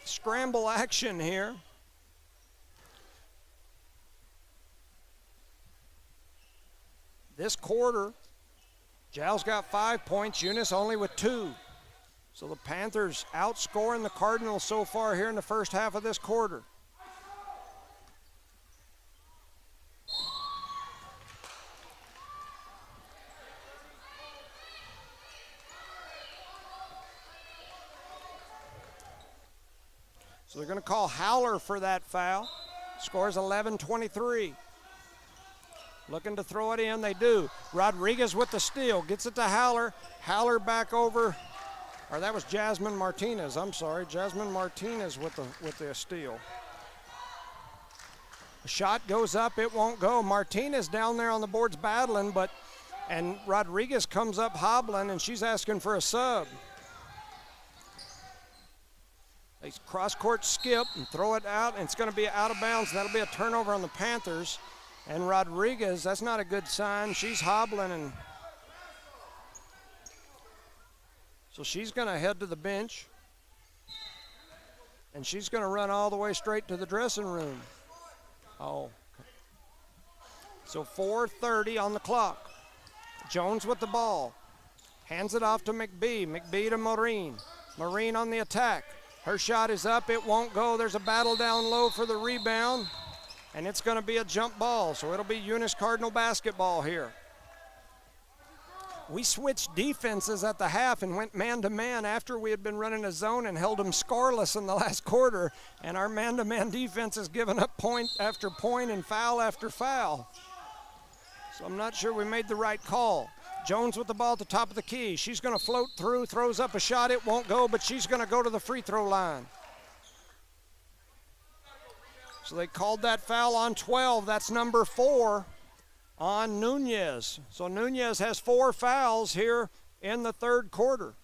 scramble action here. This quarter, Jal's got 5 points, Eunice only with 2. So the Panthers outscoring the Cardinals so far here in the first half of this quarter. So they're going to call Howler for that foul. Scores 11-23. Looking to throw it in, they do. Rodriguez with the steal, gets it to Howler. Howler back over, or that was Jasmine Martinez, I'm sorry. Jasmine Martinez with the steal. The shot goes up, it won't go. Martinez down there on the boards battling, and Rodriguez comes up hobbling, and she's asking for a sub. They cross-court skip and throw it out, and it's going to be out of bounds. That'll be a turnover on the Panthers. And Rodriguez, that's not a good sign. She's hobbling, and so she's going to head to the bench. And she's going to run all the way straight to the dressing room. Oh. So 4:30 on the clock. Jones with the ball. Hands it off to McBee. McBee to Maureen. Maureen on the attack. Her shot is up. It won't go. There's a battle down low for the rebound. And it's going to be a jump ball, so it'll be Eunice Cardinal basketball here. We switched defenses at the half and went man-to-man after we had been running a zone and held them scoreless in the last quarter, and our man-to-man defense has given up point after point and foul after foul. So I'm not sure we made the right call. Jones with the ball at the top of the key. She's going to float through, throws up a shot. It won't go, but she's going to go to the free throw line. So they called that foul on 12. That's number 4 on Nunez. So Nunez has 4 fouls here in the third quarter.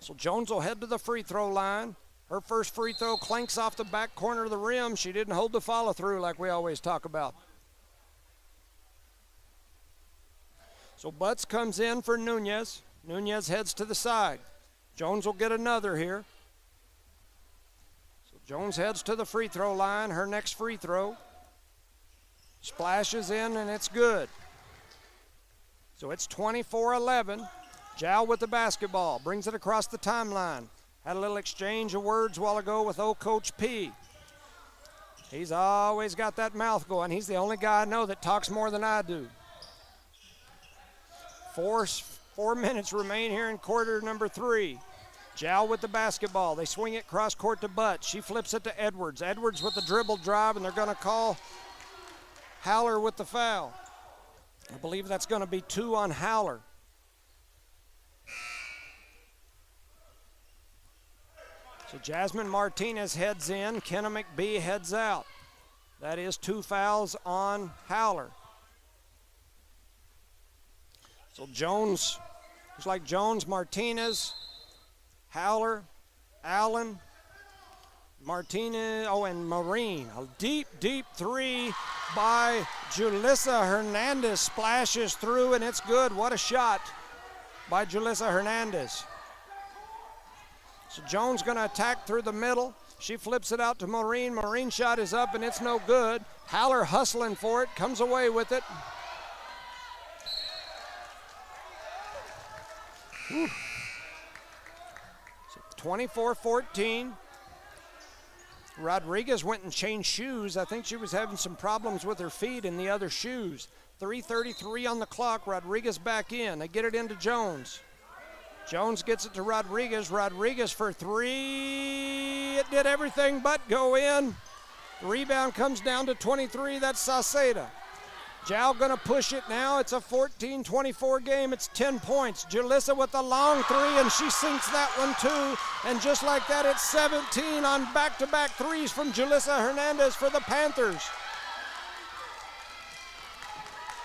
So Jones will head to the free throw line. Her first free throw clanks off the back corner of the rim. She didn't hold the follow through like we always talk about. So Butts comes in for Nunez. Nunez heads to the side. Jones will get another here. Jones heads to the free throw line, her next free throw. Splashes in, and it's good. So it's 24-11. Jal with the basketball, brings it across the timeline. Had a little exchange of words a while ago with old Coach P. He's always got that mouth going. He's the only guy I know that talks more than I do. 4 minutes remain here in quarter number 3. Jal with the basketball. They swing it cross court to Butt. She flips it to Edwards. Edwards with the dribble drive, and they're going to call Howler with the foul. I believe that's going to be 2 on Howler. So Jasmine Martinez heads in. Kenna McBee heads out. That is 2 fouls on Howler. So Jones Looks like Jones, Martinez, Howler, Allen, Martinez, and Marine. A deep, deep three by Julissa Hernandez splashes through, and it's good. What a shot by Julissa Hernandez. So Jones going to attack through the middle. She flips it out to Marine. Marine shot is up, and it's no good. Haller hustling for it, comes away with it. 24-14. Rodriguez went and changed shoes. I think she was having some problems with her feet in the other shoes. 3:33 on the clock. Rodriguez back in. They get it into Jones. Jones gets it to Rodriguez. Rodriguez for three. It did everything but go in. The rebound comes down to 23. That's Sauceda. Jow gonna push it now. It's a 14-24 game. It's 10 points. Julissa with the long three, and she sinks that one too. And just like that, it's 17 on back-to-back threes from Julissa Hernandez for the Panthers.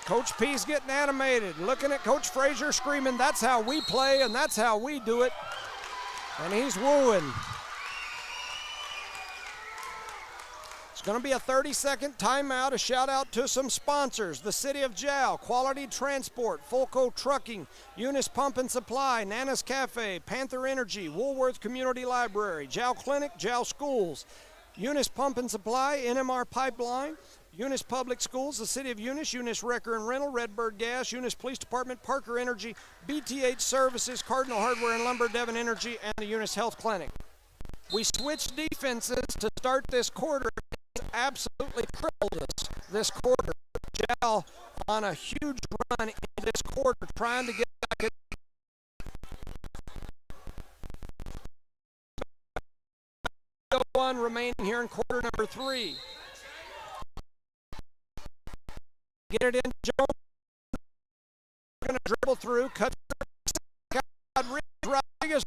Coach P's getting animated, looking at Coach Frazier screaming, "That's how we play and that's how we do it." And he's wooing. It's going to be a 30-second timeout. A shout out to some sponsors: the City of Jow, Quality Transport, Fulco Trucking, Eunice Pump and Supply, Nana's Cafe, Panther Energy, Woolworth Community Library, Jow Clinic, Jow Schools, Eunice Pump and Supply, NMR Pipeline, Eunice Public Schools, the City of Eunice, Eunice Wrecker and Rental, Redbird Gas, Eunice Police Department, Parker Energy, BTH Services, Cardinal Hardware and Lumber, Devon Energy, and the Eunice Health Clinic. We switched defenses to start this quarter. It's absolutely crippled us this quarter. Jow on a huge run in this quarter, trying to get back at 1 remaining here in quarter number 3. Get it in, Jones. Going to dribble through, cut. Rodriguez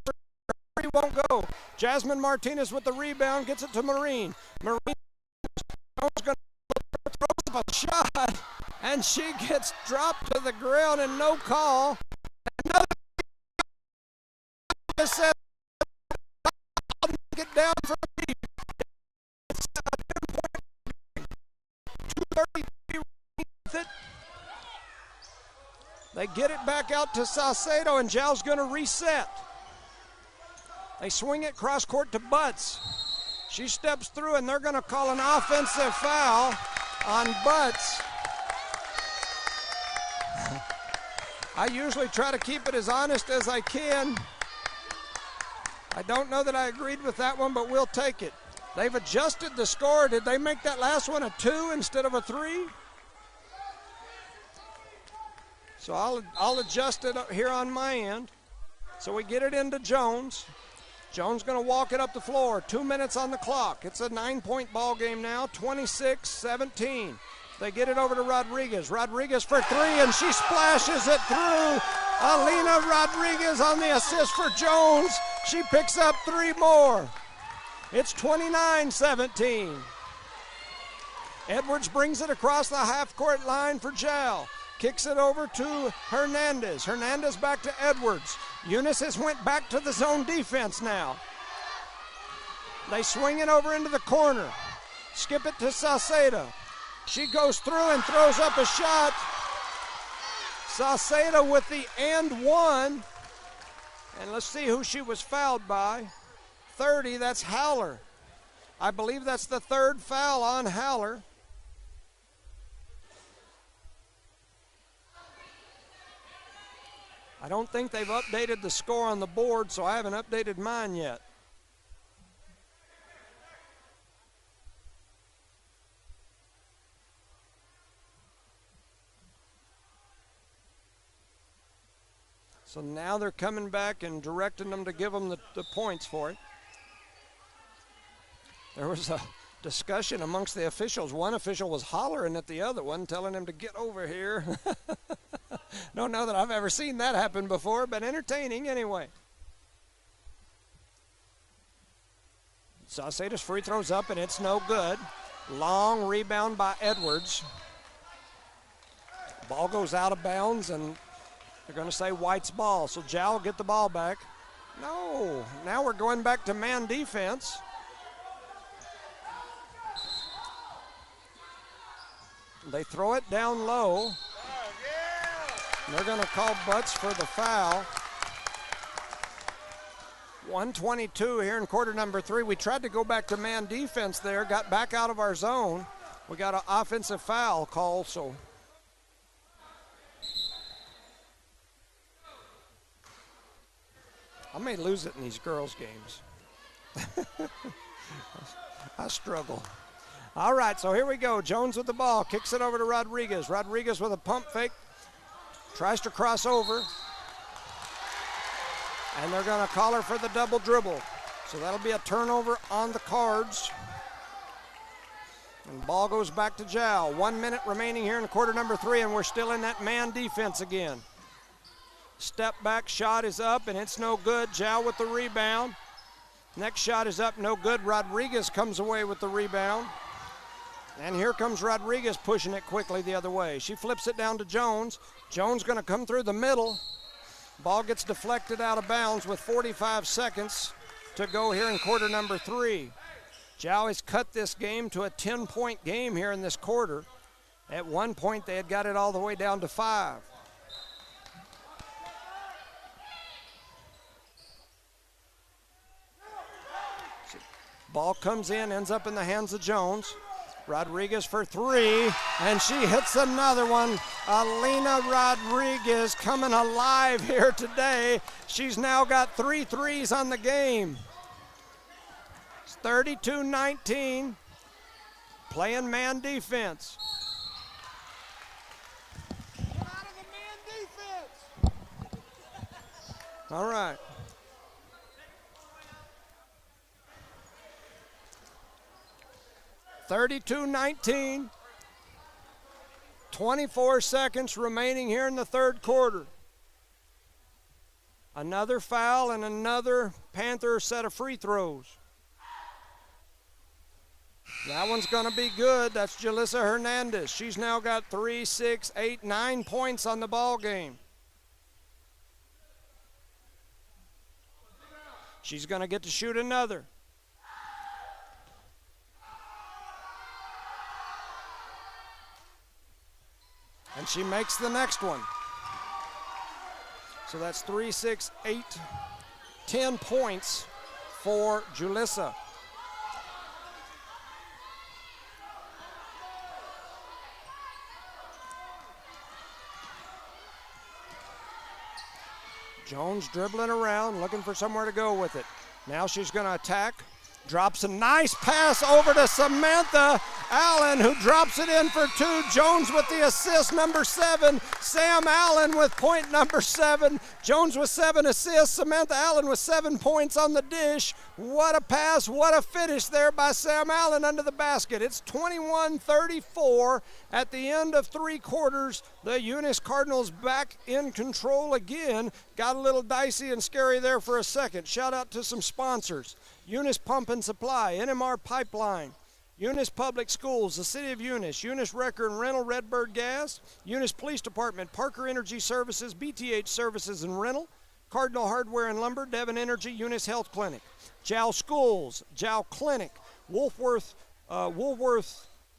won't go. Jasmine Martinez with the rebound, gets it to Marine. Marine Jones going to throw up a shot, and she gets dropped to the ground and no call. Another said, "I'll get down for me." It's 2:33. They get it back out to Saucedo, and Jow's going to reset. They swing it cross court to Butts. She steps through, and they're going to call an offensive foul on Butts. I usually try to keep it as honest as I can. I don't know that I agreed with that one, but we'll take it. They've adjusted the score. Did they make that last one a 2 instead of a 3? So I'll adjust it here on my end. So we get it into Jones. Jones going to walk it up the floor. 2 minutes on the clock. It's a 9-point ball game now, 26-17. They get it over to Rodriguez. Rodriguez for 3, and she splashes it through. Alina Rodriguez on the assist for Jones. She picks up 3 more. It's 29-17. Edwards brings it across the half-court line for Jow. Kicks it over to Hernandez. Hernandez back to Edwards. Eunice has went back to the zone defense now. They swing it over into the corner. Skip it to Sauceda. She goes through and throws up a shot. Sauceda with the and one. And let's see who she was fouled by. 30, that's Howler. I believe that's the 3rd foul on Howler. I don't think they've updated the score on the board, so I haven't updated mine yet. So now they're coming back and directing them to give them the points for it. There was a discussion amongst the officials. One official was hollering at the other one, telling him to get over here. Don't know that I've ever seen that happen before, but entertaining anyway. Sauceda's free throws up, and it's no good. Long rebound by Edwards. Ball goes out of bounds, and They're going to say White's ball, so Jow will get the ball back. No, now we're going back to man defense. They throw it down low. And they're going to call Butts for the foul. 1:22 here in quarter number 3. We tried to go back to man defense there, got back out of our zone. We got an offensive foul call, so. I may lose it in these girls' games. I struggle. All right, so here we go. Jones with the ball, kicks it over to Rodriguez. Rodriguez with a pump fake, tries to cross over. And they're going to call her for the double dribble. So that'll be a turnover on the Cards. And the ball goes back to Jow. 1 minute remaining here in quarter number 3, and we're still in that man defense again. Step back shot is up, and it's no good. Jow with the rebound. Next shot is up, no good. Rodriguez comes away with the rebound. And here comes Rodriguez pushing it quickly the other way. She flips it down to Jones. Jones going to come through the middle. Ball gets deflected out of bounds with 45 seconds to go here in quarter number 3. Jow has cut this game to a 10-point game here in this quarter. At one point, they had got it all the way down to 5. Ball comes in, ends up in the hands of Jones. Rodriguez for 3, and she hits another one. Alina Rodriguez coming alive here today. She's now got 3 threes on the game. It's 32-19, playing man defense. Get out of the man defense. All right. (32-19), 24 seconds remaining here in the third quarter. Another foul and another Panther set of free throws. That one's going to be good. That's Jalissa Hernandez. She's now got 3, 6, 8, 9 points on the ball game. She's going to get to shoot another. And she makes the next one. So that's 3, 6, 8, 10 points for Julissa. Jones dribbling around, looking for somewhere to go with it. Now she's going to attack. Drops a nice pass over to Samantha Allen, who drops it in for 2. Jones with the assist, number 7. Sam Allen with point number 7. Jones with 7 assists. Samantha Allen with 7 points on the dish. What a pass, what a finish there by Sam Allen under the basket. It's 21-34 at the end of 3 quarters. The Eunice Cardinals back in control again. Got a little dicey and scary there for a second. Shout out to some sponsors. Eunice Pump and Supply, NMR Pipeline, Eunice Public Schools, the City of Eunice, Eunice Wrecker and Rental, Redbird Gas, Eunice Police Department, Parker Energy Services, BTH Services and Rental, Cardinal Hardware and Lumber, Devon Energy, Eunice Health Clinic, Jow Schools, Jow Clinic, Woolworth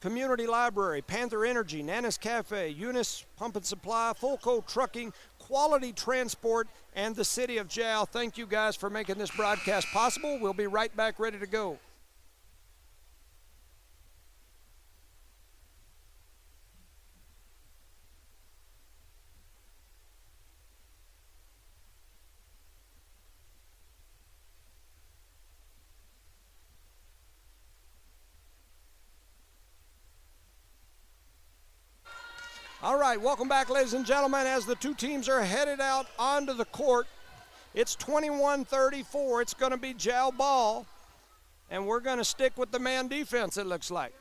Community Library, Panther Energy, Nana's Cafe, Eunice Pump and Supply, Fulco Trucking, Quality Transport, and the City of Jow. Thank you guys for making this broadcast possible. We'll be right back ready to go. All right, welcome back, ladies and gentlemen, as the two teams are headed out onto the court. It's 21-34. It's going to be Jow ball, and we're going to stick with the man defense, it looks like.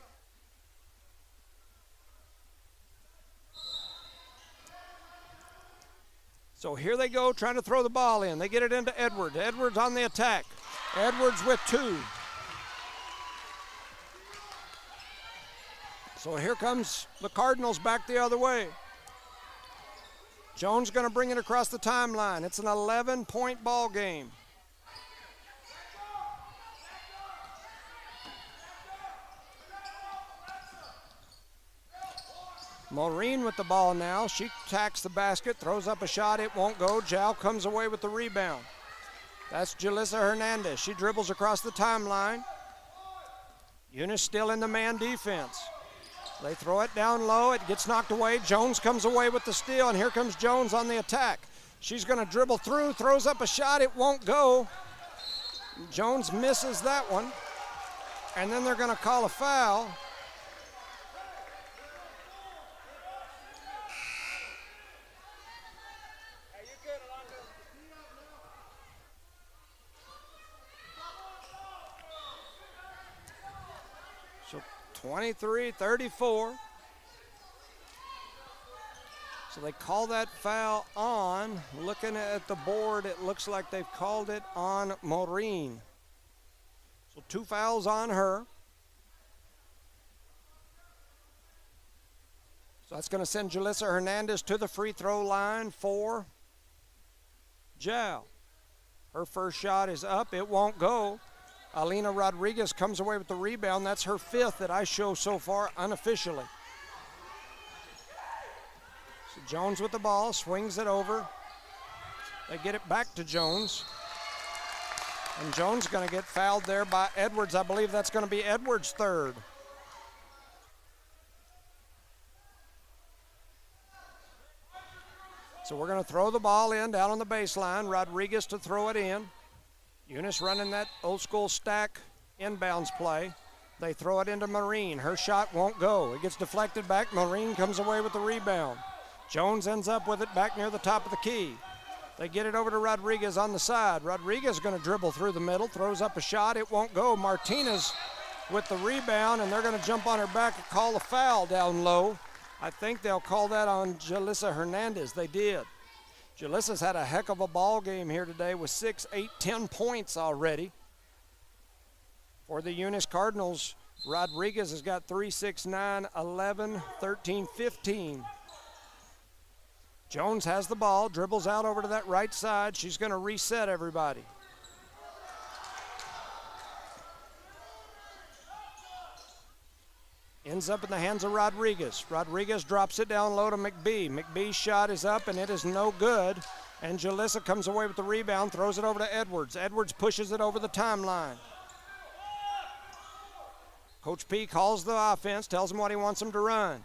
So here they go, trying to throw the ball in. They get it into Edwards. Edwards on the attack. Edwards with 2. So here comes the Cardinals back the other way. Jones going to bring it across the timeline. It's an 11-point ball game. Maureen with the ball now. She attacks the basket, throws up a shot. It won't go. Jow comes away with the rebound. That's Jalissa Hernandez. She dribbles across the timeline. Eunice still in the man defense. They throw it down low. It gets knocked away. Jones comes away with the steal, and here comes Jones on the attack. She's going to dribble through, throws up a shot. It won't go. Jones misses that one, and then they're going to call a foul. So 23-34. So they call that foul on. Looking at the board, it looks like they've called it on Maureen. So 2 fouls on her. So that's going to send Jalissa Hernandez to the free throw line for Jow. Her first shot is up. It won't go. Alina Rodriguez comes away with the rebound. That's her 5th that I show so far unofficially. So Jones with the ball, swings it over. They get it back to Jones. And Jones going to get fouled there by Edwards. I believe that's going to be Edwards' 3rd. So we're going to throw the ball in down on the baseline. Rodriguez to throw it in. Eunice running that old school stack inbounds play. They throw it into Maureen. Her shot won't go. It gets deflected back. Maureen comes away with the rebound. Jones ends up with it back near the top of the key. They get it over to Rodriguez on the side. Rodriguez going to dribble through the middle, throws up a shot. It won't go. Martinez with the rebound, and they're going to jump on her back and call a foul down low. I think they'll call that on Jalissa Hernandez. They did. Jalissa's had a heck of a ball game here today with 6, 8, 10 points already. For the Eunice Cardinals, Rodriguez has got 3, 6, 9, 11, 13, 15. Jones has the ball, dribbles out over to that right side. She's going to reset everybody. Ends up in the hands of Rodriguez. Rodriguez drops it down low to McBee. McBee's shot is up, and it is no good. And Jalissa comes away with the rebound, throws it over to Edwards. Edwards pushes it over the timeline. Coach P calls the offense, tells them what he wants them to run.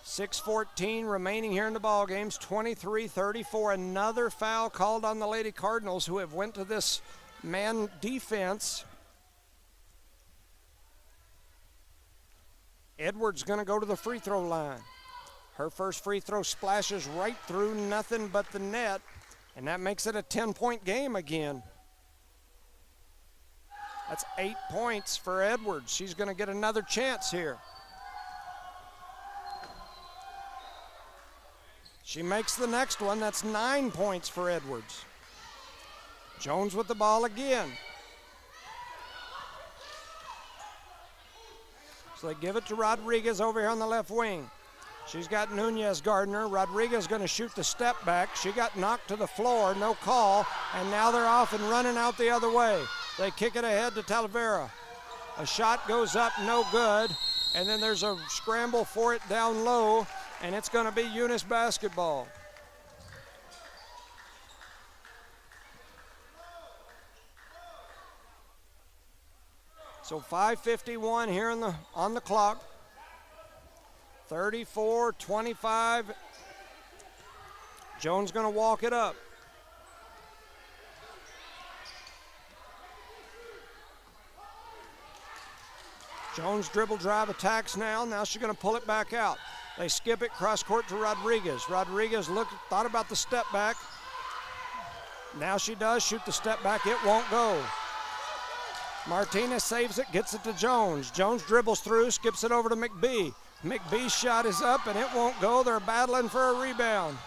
.6:14 remaining here in the ball games, 23-34. Another foul called on the Lady Cardinals, who have went to this man defense. Edwards going to go to the free throw line. Her first free throw splashes right through nothing but the net, and that makes it a 10-point game again. That's 8 points for Edwards. She's going to get another chance here. She makes the next one. That's 9 points for Edwards. Jones with the ball again. So they give it to Rodriguez over here on the left wing. She's got Nunez Gardner. Rodriguez going to shoot the step back. She got knocked to the floor, no call, and now they're off and running out the other way. They kick it ahead to Talavera. A shot goes up, no good, and then there's a scramble for it down low, and it's going to be Eunice basketball. So 5:51 here on the clock. 34-25. Jones going to walk it up. Jones dribble drive attacks now. Now she's going to pull it back out. They skip it cross court to Rodriguez. Rodriguez thought about the step back. Now she does shoot the step back. It won't go. Martinez saves it, gets it to Jones. Jones dribbles through, skips it over to McBee. McBee's shot is up and it won't go. They're battling for a rebound.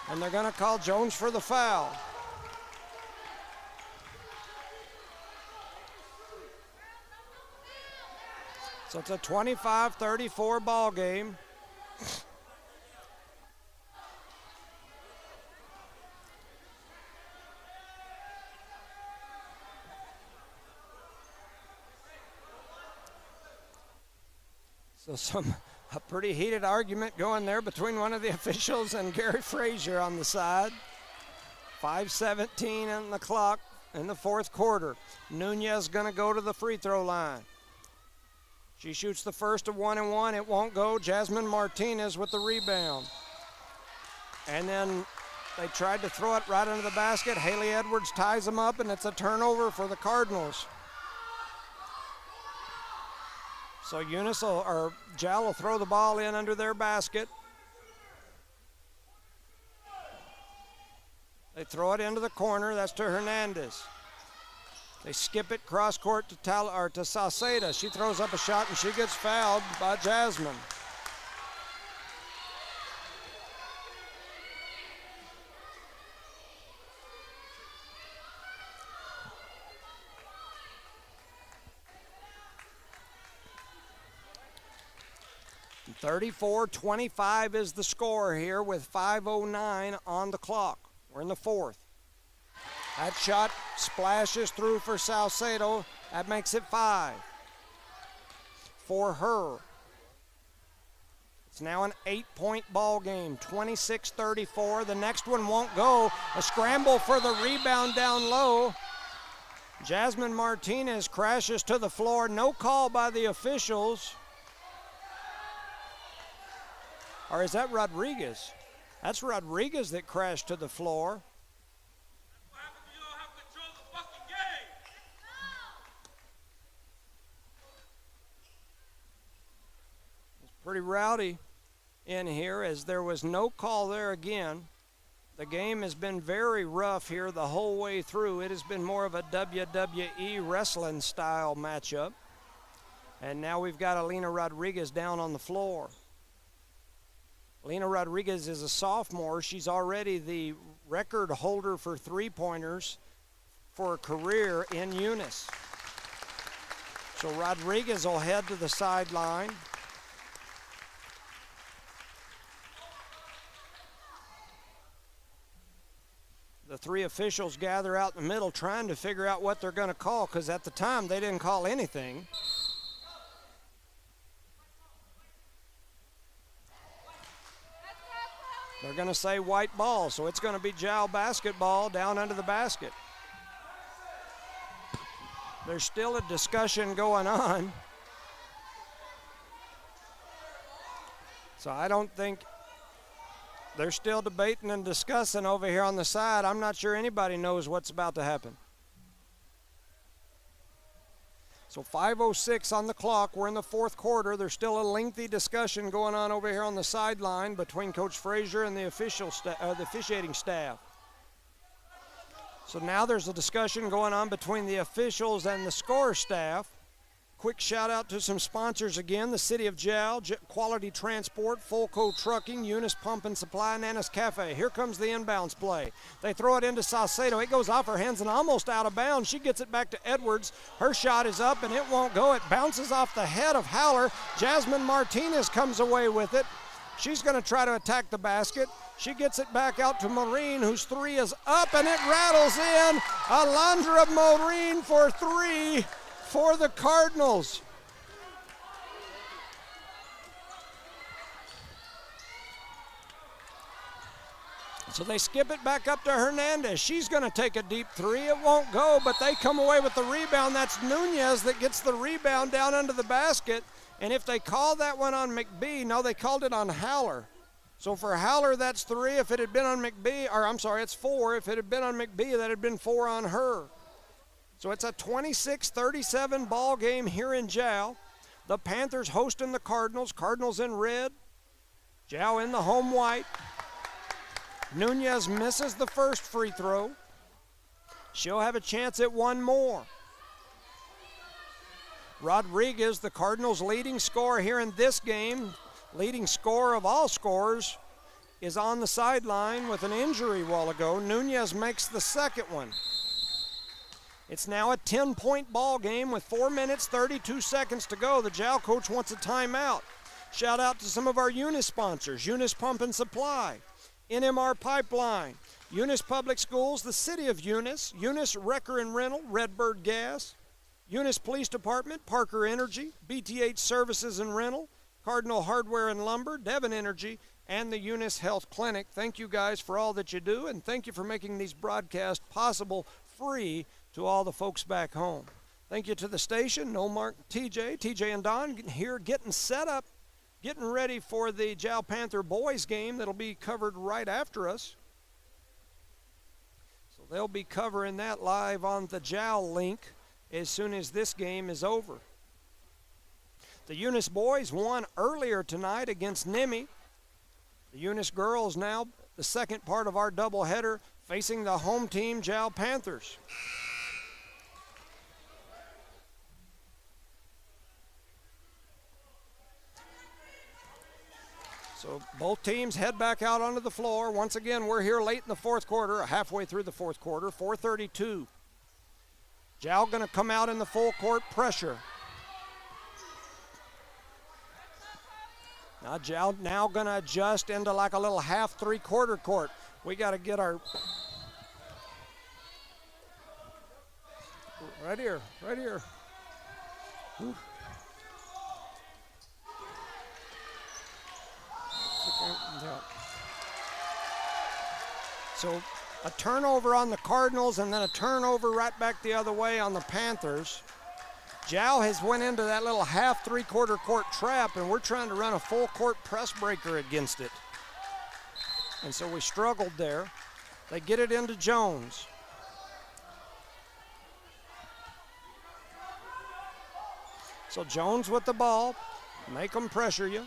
And they're going to call Jones for the foul. So it's a 25-34 ball game. So a pretty heated argument going there between one of the officials and Gary Frazier on the side. 5:17 on the clock in the fourth quarter. Nunez going to go to the free throw line. She shoots the first of 1 and 1. It won't go. Jasmine Martinez with the rebound. And then they tried to throw it right under the basket. Haley Edwards ties them up, and it's a turnover for the Cardinals. So Eunice or Jal will throw the ball in under their basket. They throw it into the corner. That's to Hernandez. They skip it cross court to Salceda. She throws up a shot and she gets fouled by Jasmine. And 34-25 is the score here with 5:09 on the clock. We're in the fourth. That shot splashes through for Salcedo. That makes it 5 for her. It's now an 8-point ball game, 26-34. The next one won't go. A scramble for the rebound down low. Jasmine Martinez crashes to the floor. No call by the officials. Or is that Rodriguez? That's Rodriguez that crashed to the floor. It's pretty rowdy in here as there was no call there again. The game has been very rough here the whole way through. It has been more of a WWE wrestling style matchup. And now we've got Alina Rodriguez down on the floor. Alina Rodriguez is a sophomore. She's already the record holder for three-pointers for a career in Eunice. So Rodriguez will head to the sideline. The three officials gather out in the middle trying to figure out what they're going to call, because at the time they didn't call anything. They're going to say white ball, so it's going to be Jow basketball down under the basket. There's still a discussion going on. So I don't think they're still debating and discussing over here on the side. I'm not sure anybody knows what's about to happen. So 5:06 on the clock. We're in the fourth quarter. There's still a lengthy discussion going on over here on the sideline between Coach Frazier and the officiating staff. So now there's a discussion going on between the officials and the score staff. Quick shout out to some sponsors again: the City of Jow, Quality Transport, Fulco Trucking, Eunice Pump and Supply, Nana's Cafe. Here comes the inbounds play. They throw it into Salcedo. It goes off her hands and almost out of bounds. She gets it back to Edwards. Her shot is up and it won't go. It bounces off the head of Howler. Jasmine Martinez comes away with it. She's going to try to attack the basket. She gets it back out to Maureen, whose three is up, and it rattles in. Alondra Maureen for three for the Cardinals. So they skip it back up to Hernandez. She's going to take a deep three. It won't go, but they come away with the rebound. That's Nunez that gets the rebound down under the basket. And if they call that one on McBee, no, they called it on Howler. So for Howler, that's three. If it had been on McBee, or I'm sorry, it's four. If it had been on McBee, that had been four on her. So it's a 26-37 ball game here in Jow. The Panthers hosting the Cardinals. Cardinals in red. Jow in the home white. Nunez misses the first free throw. She'll have a chance at one more. Rodriguez, the Cardinals' leading scorer here in this game, leading scorer of all scorers, is on the sideline with an injury a while ago. Nunez makes the second one. It's now a 10-point ball game with 4 minutes, 32 seconds to go. The Jowl coach wants a timeout. Shout out to some of our Eunice sponsors: Eunice Pump and Supply, NMR Pipeline, Eunice Public Schools, the City of Eunice, Eunice Wrecker and Rental, Redbird Gas, Eunice Police Department, Parker Energy, BTH Services and Rental, Cardinal Hardware and Lumber, Devon Energy, and the Eunice Health Clinic. Thank you guys for all that you do, and thank you for making these broadcasts possible free to all the folks back home. Thank you to the station, No Mark, TJ and Don here getting set up, getting ready for the Jowl Panther boys game that'll be covered right after us. So they'll be covering that live on the Jowl link as soon as this game is over. The Eunice boys won earlier tonight against Nimmy. The Eunice girls now, the second part of our doubleheader, facing the home team, Jowl Panthers. So both teams head back out onto the floor. Once again, we're here late in the fourth quarter, halfway through the fourth quarter, 4:32. Jowl going to come out in the full court pressure. Now Jowl now going to adjust into like a little half three-quarter court. We got to get our... Right here. Whew. So a turnover on the Cardinals and then a turnover right back the other way on the Panthers. Jowl has went into that little half three-quarter court trap, and we're trying to run a full court press breaker against it. And so we struggled there. They get it into Jones. So Jones with the ball, make them pressure you.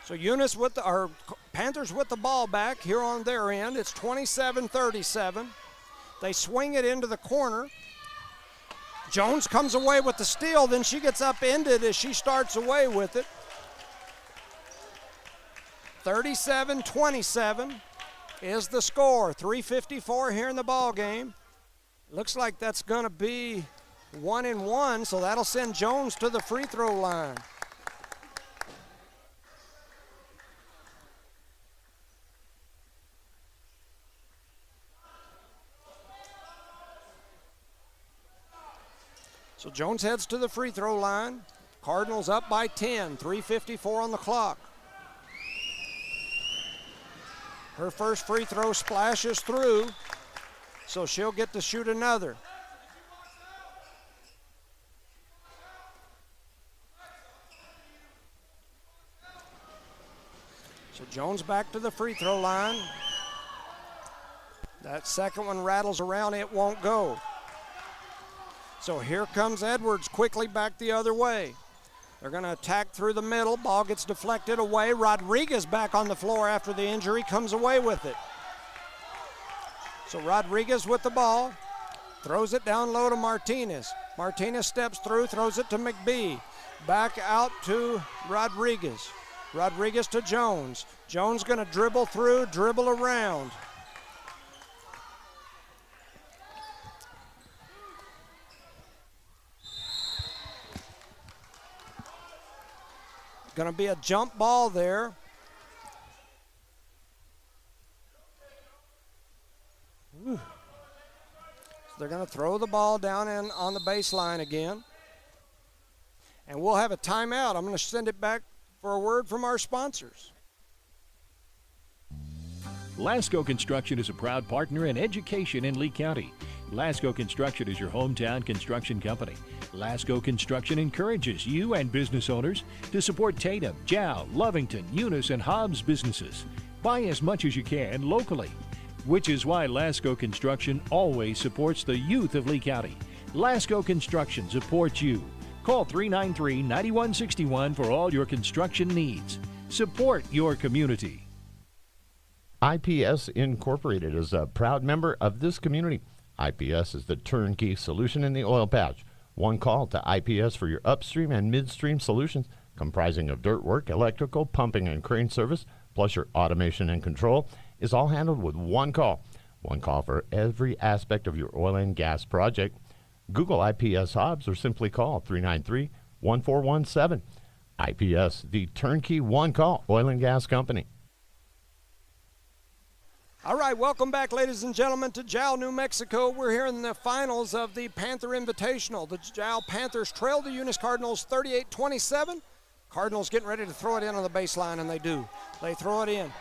So Eunice Panthers with the ball back here on their end. It's 27-37. They swing it into the corner. Jones comes away with the steal, then she gets upended as she starts away with it. 37-27 is the score. 3:54 here in the ball game. Looks like that's going to be 1-1, so that'll send Jones to the free throw line. So Jones heads to the free throw line. Cardinals up by 10, 3:54 on the clock. Her first free throw splashes through, so she'll get to shoot another. So Jones back to the free throw line. That second one rattles around, it won't go. So here comes Edwards quickly back the other way. They're going to attack through the middle. Ball gets deflected away. Rodriguez back on the floor after the injury, comes away with it. So Rodriguez with the ball, throws it down low to Martinez. Martinez steps through, throws it to McBee. Back out to Rodriguez. Rodriguez to Jones. Jones going to dribble through, dribble around. Going to be a jump ball there. So they're going to throw the ball down in on the baseline again. And we'll have a timeout. I'm going to send it back for a word from our sponsors. Lasco Construction is a proud partner in education in Lee County. Lasco Construction is your hometown construction company. Lasco Construction encourages you and business owners to support Tatum, Jowl, Lovington, Eunice, and Hobbs businesses. Buy as much as you can locally, which is why Lasco Construction always supports the youth of Lee County. Lasco Construction supports you. Call 393-9161 for all your construction needs. Support your community. IPS Incorporated is a proud member of this community. IPS is the turnkey solution in the oil patch. One call to IPS for your upstream and midstream solutions, comprising of dirt work, electrical, pumping, and crane service, plus your automation and control, is all handled with one call. One call for every aspect of your oil and gas project. Google IPS Hobbs or simply call 393-1417. IPS, the turnkey one-call oil and gas company. All right, welcome back, ladies and gentlemen, to Jow, New Mexico. We're here in the finals of the Panther Invitational. The Jow Panthers trail the Eunice Cardinals 38-27. Cardinals getting ready to throw it in on the baseline, and they do. They throw it in.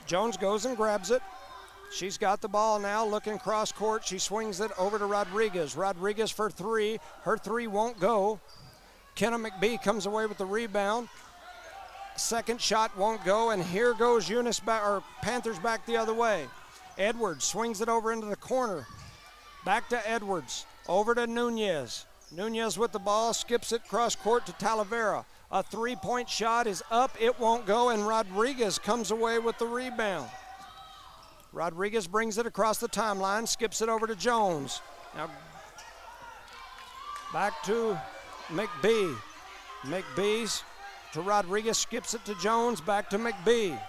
Jones goes and grabs it. She's got the ball now, looking cross court. She swings it over to Rodriguez. Rodriguez for three. Her three won't go. Kenna McBee comes away with the rebound. Second shot won't go, and here goes Eunice Panthers back the other way. Edwards swings it over into the corner. Back to Edwards. Over to Nunez. Nunez with the ball, skips it cross court to Talavera. A three-point shot is up. It won't go, and Rodriguez comes away with the rebound. Rodriguez brings it across the timeline, skips it over to Jones. Now back to McBee. McBee's to Rodriguez, skips it to Jones, back to McBee.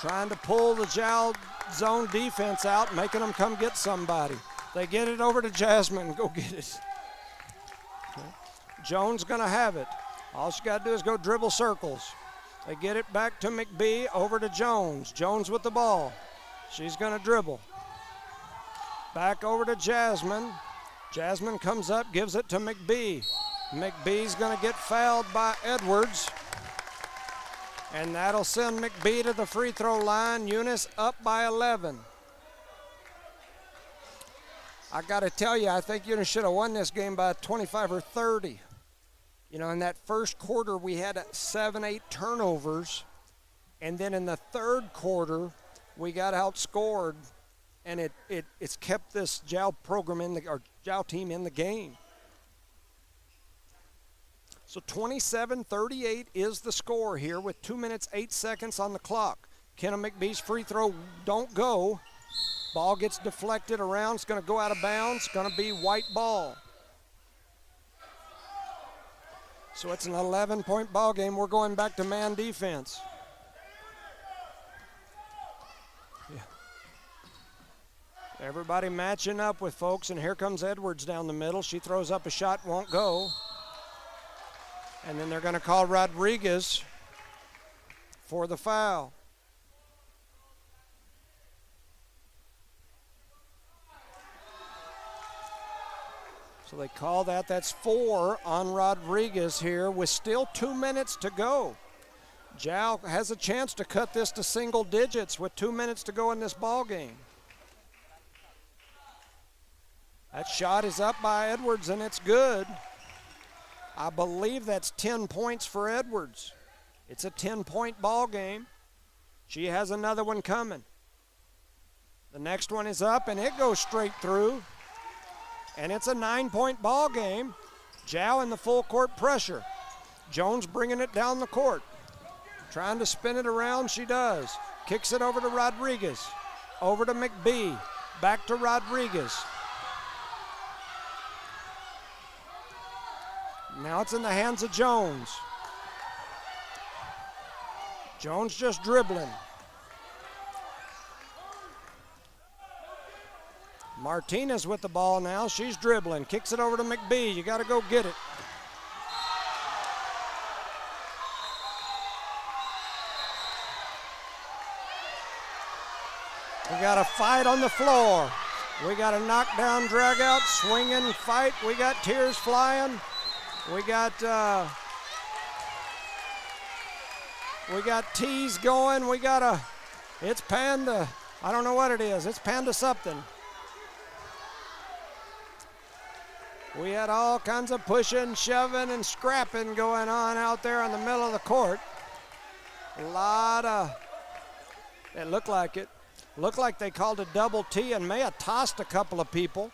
Trying to pull the Jow zone defense out, making them come get somebody. They get it over to Jasmine. Go get it. Okay. Jones gonna have it. All she gotta do is go dribble circles. They get it back to McBee, over to Jones. Jones with the ball. She's gonna dribble. Back over to Jasmine. Jasmine comes up, gives it to McBee. McBee's gonna get fouled by Edwards. And that'll send McBee to the free throw line. Eunice up by 11. I gotta tell you, I think Eunice should have won this game by 25 or 30. You know, in that first quarter, we had 7-8 turnovers. And then in the third quarter, we got outscored. And it's kept this Jow program Jow team in the game. So 27-38 is the score here with 2 minutes, 8 seconds on the clock. Kenna McBee's free throw don't go. Ball gets deflected around. It's going to go out of bounds. It's going to be white ball. So it's an 11-point ball game. We're going back to man defense. Everybody matching up with folks, and here comes Edwards down the middle. She throws up a shot, won't go. And then they're going to call Rodriguez for the foul. So they call that. That's 4 on Rodriguez here with still 2 minutes to go. Jow has a chance to cut this to single digits with 2 minutes to go in this ball game. That shot is up by Edwards, and it's good. I believe that's 10 points for Edwards. It's a 10-point ball game. She has another one coming. The next one is up, and it goes straight through. And it's a 9-point ball game. Jow in the full court pressure. Jones bringing it down the court. Trying to spin it around, she does. Kicks it over to Rodriguez. Over to McBee. Back to Rodriguez. Now it's in the hands of Jones. Jones just dribbling. Martinez with the ball now. She's dribbling. Kicks it over to McBee. You got to go get it. We got a fight on the floor. We got a knockdown, drag out, swinging fight. We got tears flying. We got teas going. It's Panda. I don't know what it is. It's Panda something. We had all kinds of pushing, shoving, and scrapping going on out there in the middle of the court. It looked like it. Looked like they called a double T and may have tossed a couple of people.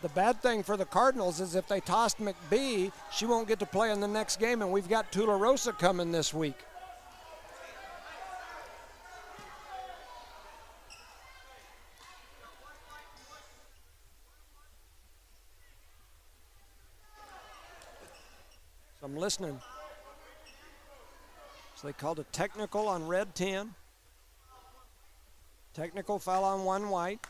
The bad thing for the Cardinals is if they tossed McBee, she won't get to play in the next game, and we've got Tularosa coming this week. So I'm listening. So they called a technical on red 10. Technical foul on 1 white.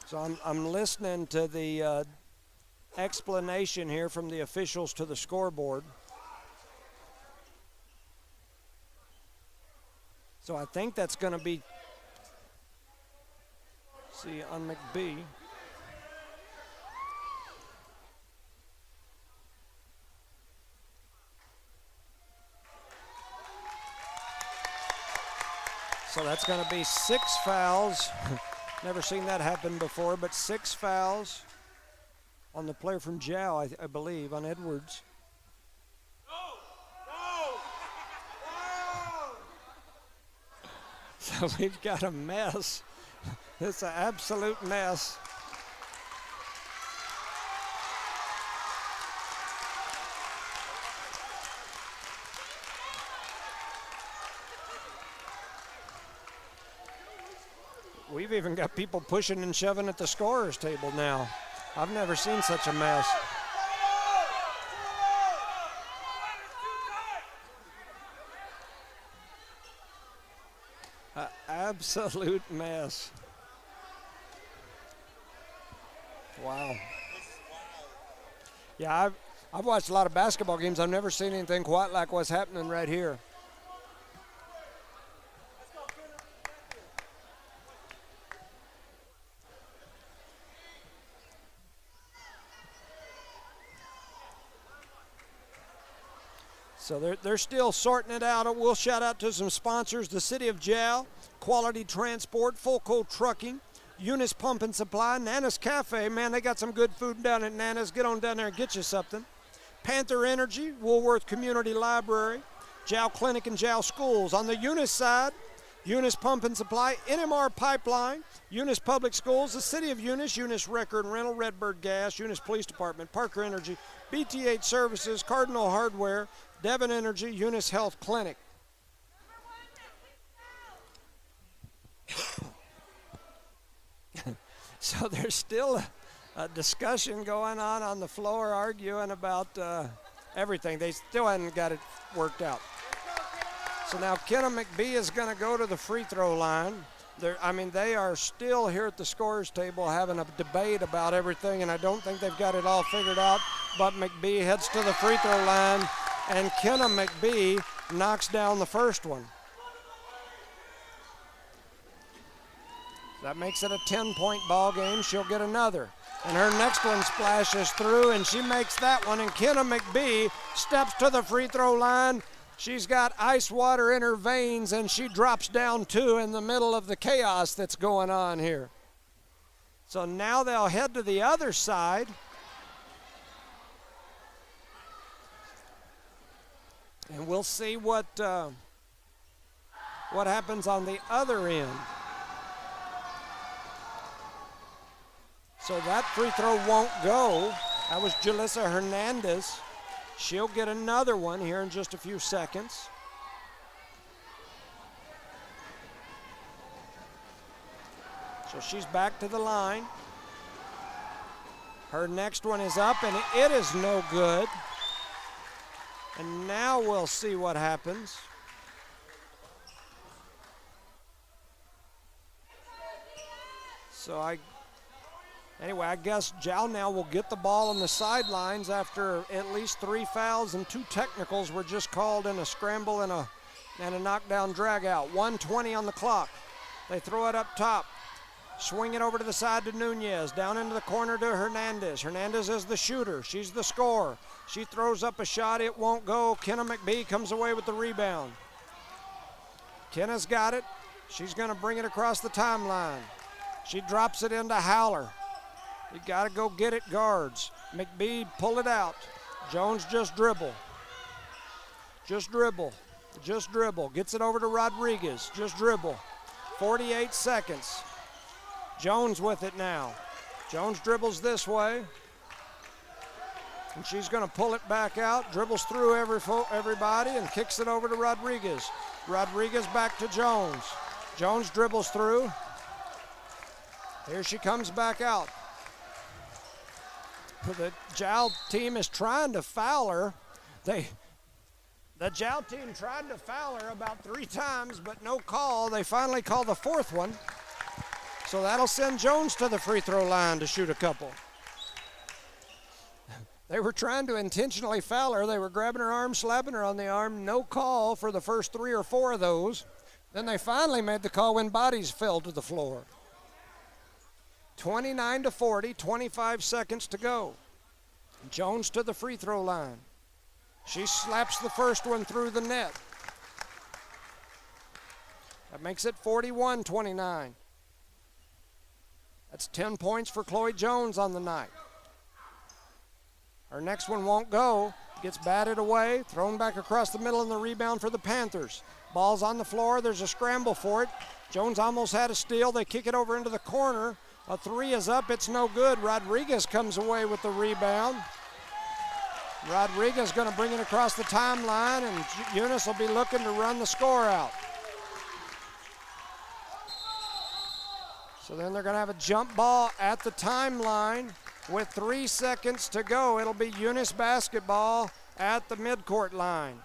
So I'm listening to the explanation here from the officials to the scoreboard. So I think that's going to be, see, on McBee. So that's going to be 6 fouls. Never seen that happen before, but 6 fouls on the player from Jow, I believe, on Edwards. So we've got a mess. It's an absolute mess. We've even got people pushing and shoving at the scorer's table now. I've never seen such a mess. An absolute mess. Wow. Yeah, I've watched a lot of basketball games. I've never seen anything quite like what's happening right here. So they're still sorting it out. We'll shout out to some sponsors: the City of Jow, Quality Transport, Full Coat Trucking, Eunice Pump and Supply, Nana's Cafe. Man, they got some good food down at Nana's. Get on down there and get you something. Panther Energy, Woolworth Community Library, Jow Clinic and Jow Schools. On the Eunice side, Eunice Pump and Supply, NMR Pipeline, Eunice Public Schools, the City of Eunice, Eunice Record and Rental, Redbird Gas, Eunice Police Department, Parker Energy, BT8 Services, Cardinal Hardware, Devon Energy, Eunice Health Clinic. So there's still a discussion going on the floor, arguing about everything. They still hadn't got it worked out. So now Kenna McBee is going to go to the free throw line. They are still here at the scorer's table having a debate about everything, and I don't think they've got it all figured out. But McBee heads to the free throw line, and Kenna McBee knocks down the first one. That makes it a 10-point ball game. She'll get another. And her next one splashes through, and she makes that one. And Kenna McBee steps to the free throw line. She's got ice water in her veins, and she drops down 2 in the middle of the chaos that's going on here. So now they'll head to the other side. And we'll see what happens on the other end. So that free throw won't go. That was Julissa Hernandez. She'll get another one here in just a few seconds. So she's back to the line. Her next one is up, and it is no good. And now we'll see what happens. So I guess Jow now will get the ball on the sidelines after at least 3 fouls and 2 technicals were just called in a scramble and a knockdown drag out. 1:20 on the clock. They throw it up top. Swing it over to the side to Nunez. Down into the corner to Hernandez. Hernandez is the shooter. She's the scorer. She throws up a shot. It won't go. Kenna McBee comes away with the rebound. Kenna's got it. She's going to bring it across the timeline. She drops it into Howler. You got to go get it, guards. McBee pull it out. Jones just dribble. Just dribble. Just dribble. Gets it over to Rodriguez. Just dribble. 48 seconds. Jones with it now. Jones dribbles this way. And she's going to pull it back out. Dribbles through everybody and kicks it over to Rodriguez. Rodriguez back to Jones. Jones dribbles through. Here she comes back out. The JAL team is trying to foul her. The JAL team tried to foul her about 3 times, but no call. They finally call the 4th one. So that'll send Jones to the free throw line to shoot a couple. They were trying to intentionally foul her. They were grabbing her arm, slapping her on the arm. No call for the first 3 or 4 of those. Then they finally made the call when bodies fell to the floor. 29-40, 25 seconds to go. Jones to the free throw line. She slaps the first one through the net. That makes it 41-29. That's 10 points for Chloe Jones on the night. Her next one won't go. Gets batted away, thrown back across the middle, and the rebound for the Panthers. Ball's on the floor. There's a scramble for it. Jones almost had a steal. They kick it over into the corner. A 3 is up. It's no good. Rodriguez comes away with the rebound. Rodriguez going to bring it across the timeline, and Eunice will be looking to run the score out. So then they're going to have a jump ball at the timeline with 3 seconds to go. It'll be Eunice basketball at the midcourt line.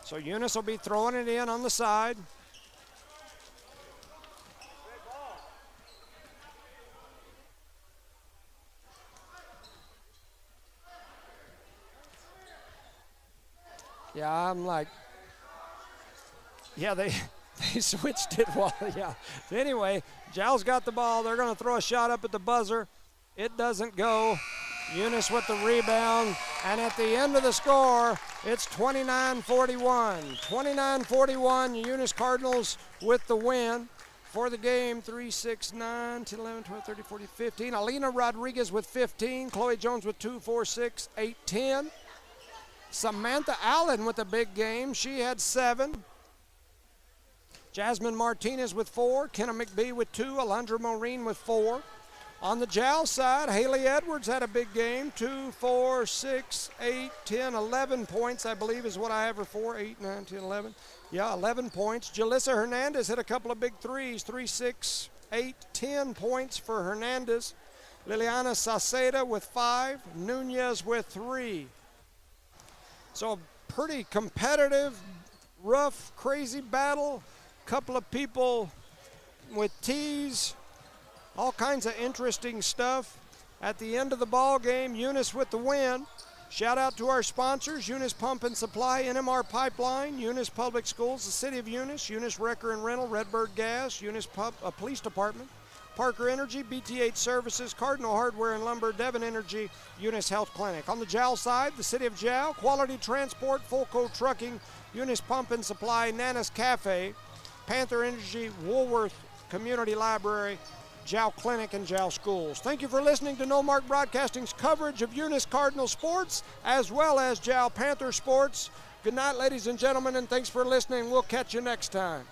So Eunice will be throwing it in on the side. Yeah, I'm like, yeah, they switched it while, yeah. So anyway, JAL's got the ball. They're going to throw a shot up at the buzzer. It doesn't go. Eunice with the rebound. And at the end of the score, it's 29-41. 29-41, Eunice Cardinals with the win. For the game, 3, 6, 9, 10, 11, 12, 13, 14, 15. Alina Rodriguez with 15. Chloe Jones with 2, 4, 6, 8, 10. Samantha Allen with a big game. She had 7. Jasmine Martinez with 4. Kenna McBee with 2. Alondra Maureen with 4. On the JAL side, Haley Edwards had a big game. 2, 4, 6, 8, 10, 11 points, I believe is what I have her for. 8, 9, 10, 11. Yeah, 11 points. Jalissa Hernandez hit a couple of big threes. 3, 6, 8, 10 points for Hernandez. Liliana Saceda with 5. Nunez with 3. So a pretty competitive, rough, crazy battle. Couple of people with tees, all kinds of interesting stuff. At the end of the ball game, Eunice with the win. Shout out to our sponsors, Eunice Pump and Supply, NMR Pipeline, Eunice Public Schools, the City of Eunice, Eunice Wrecker and Rental, Redbird Gas, Eunice Police Department, Parker Energy, BT8 Services, Cardinal Hardware and Lumber, Devon Energy, Eunice Health Clinic. On the JAL side, the City of JAL, Quality Transport, Fulco Trucking, Eunice Pump and Supply, Nana's Cafe, Panther Energy, Woolworth Community Library, JAL Clinic, and JAL Schools. Thank you for listening to No Mark Broadcasting's coverage of Eunice Cardinal sports as well as JAL Panther sports. Good night, ladies and gentlemen, and thanks for listening. We'll catch you next time.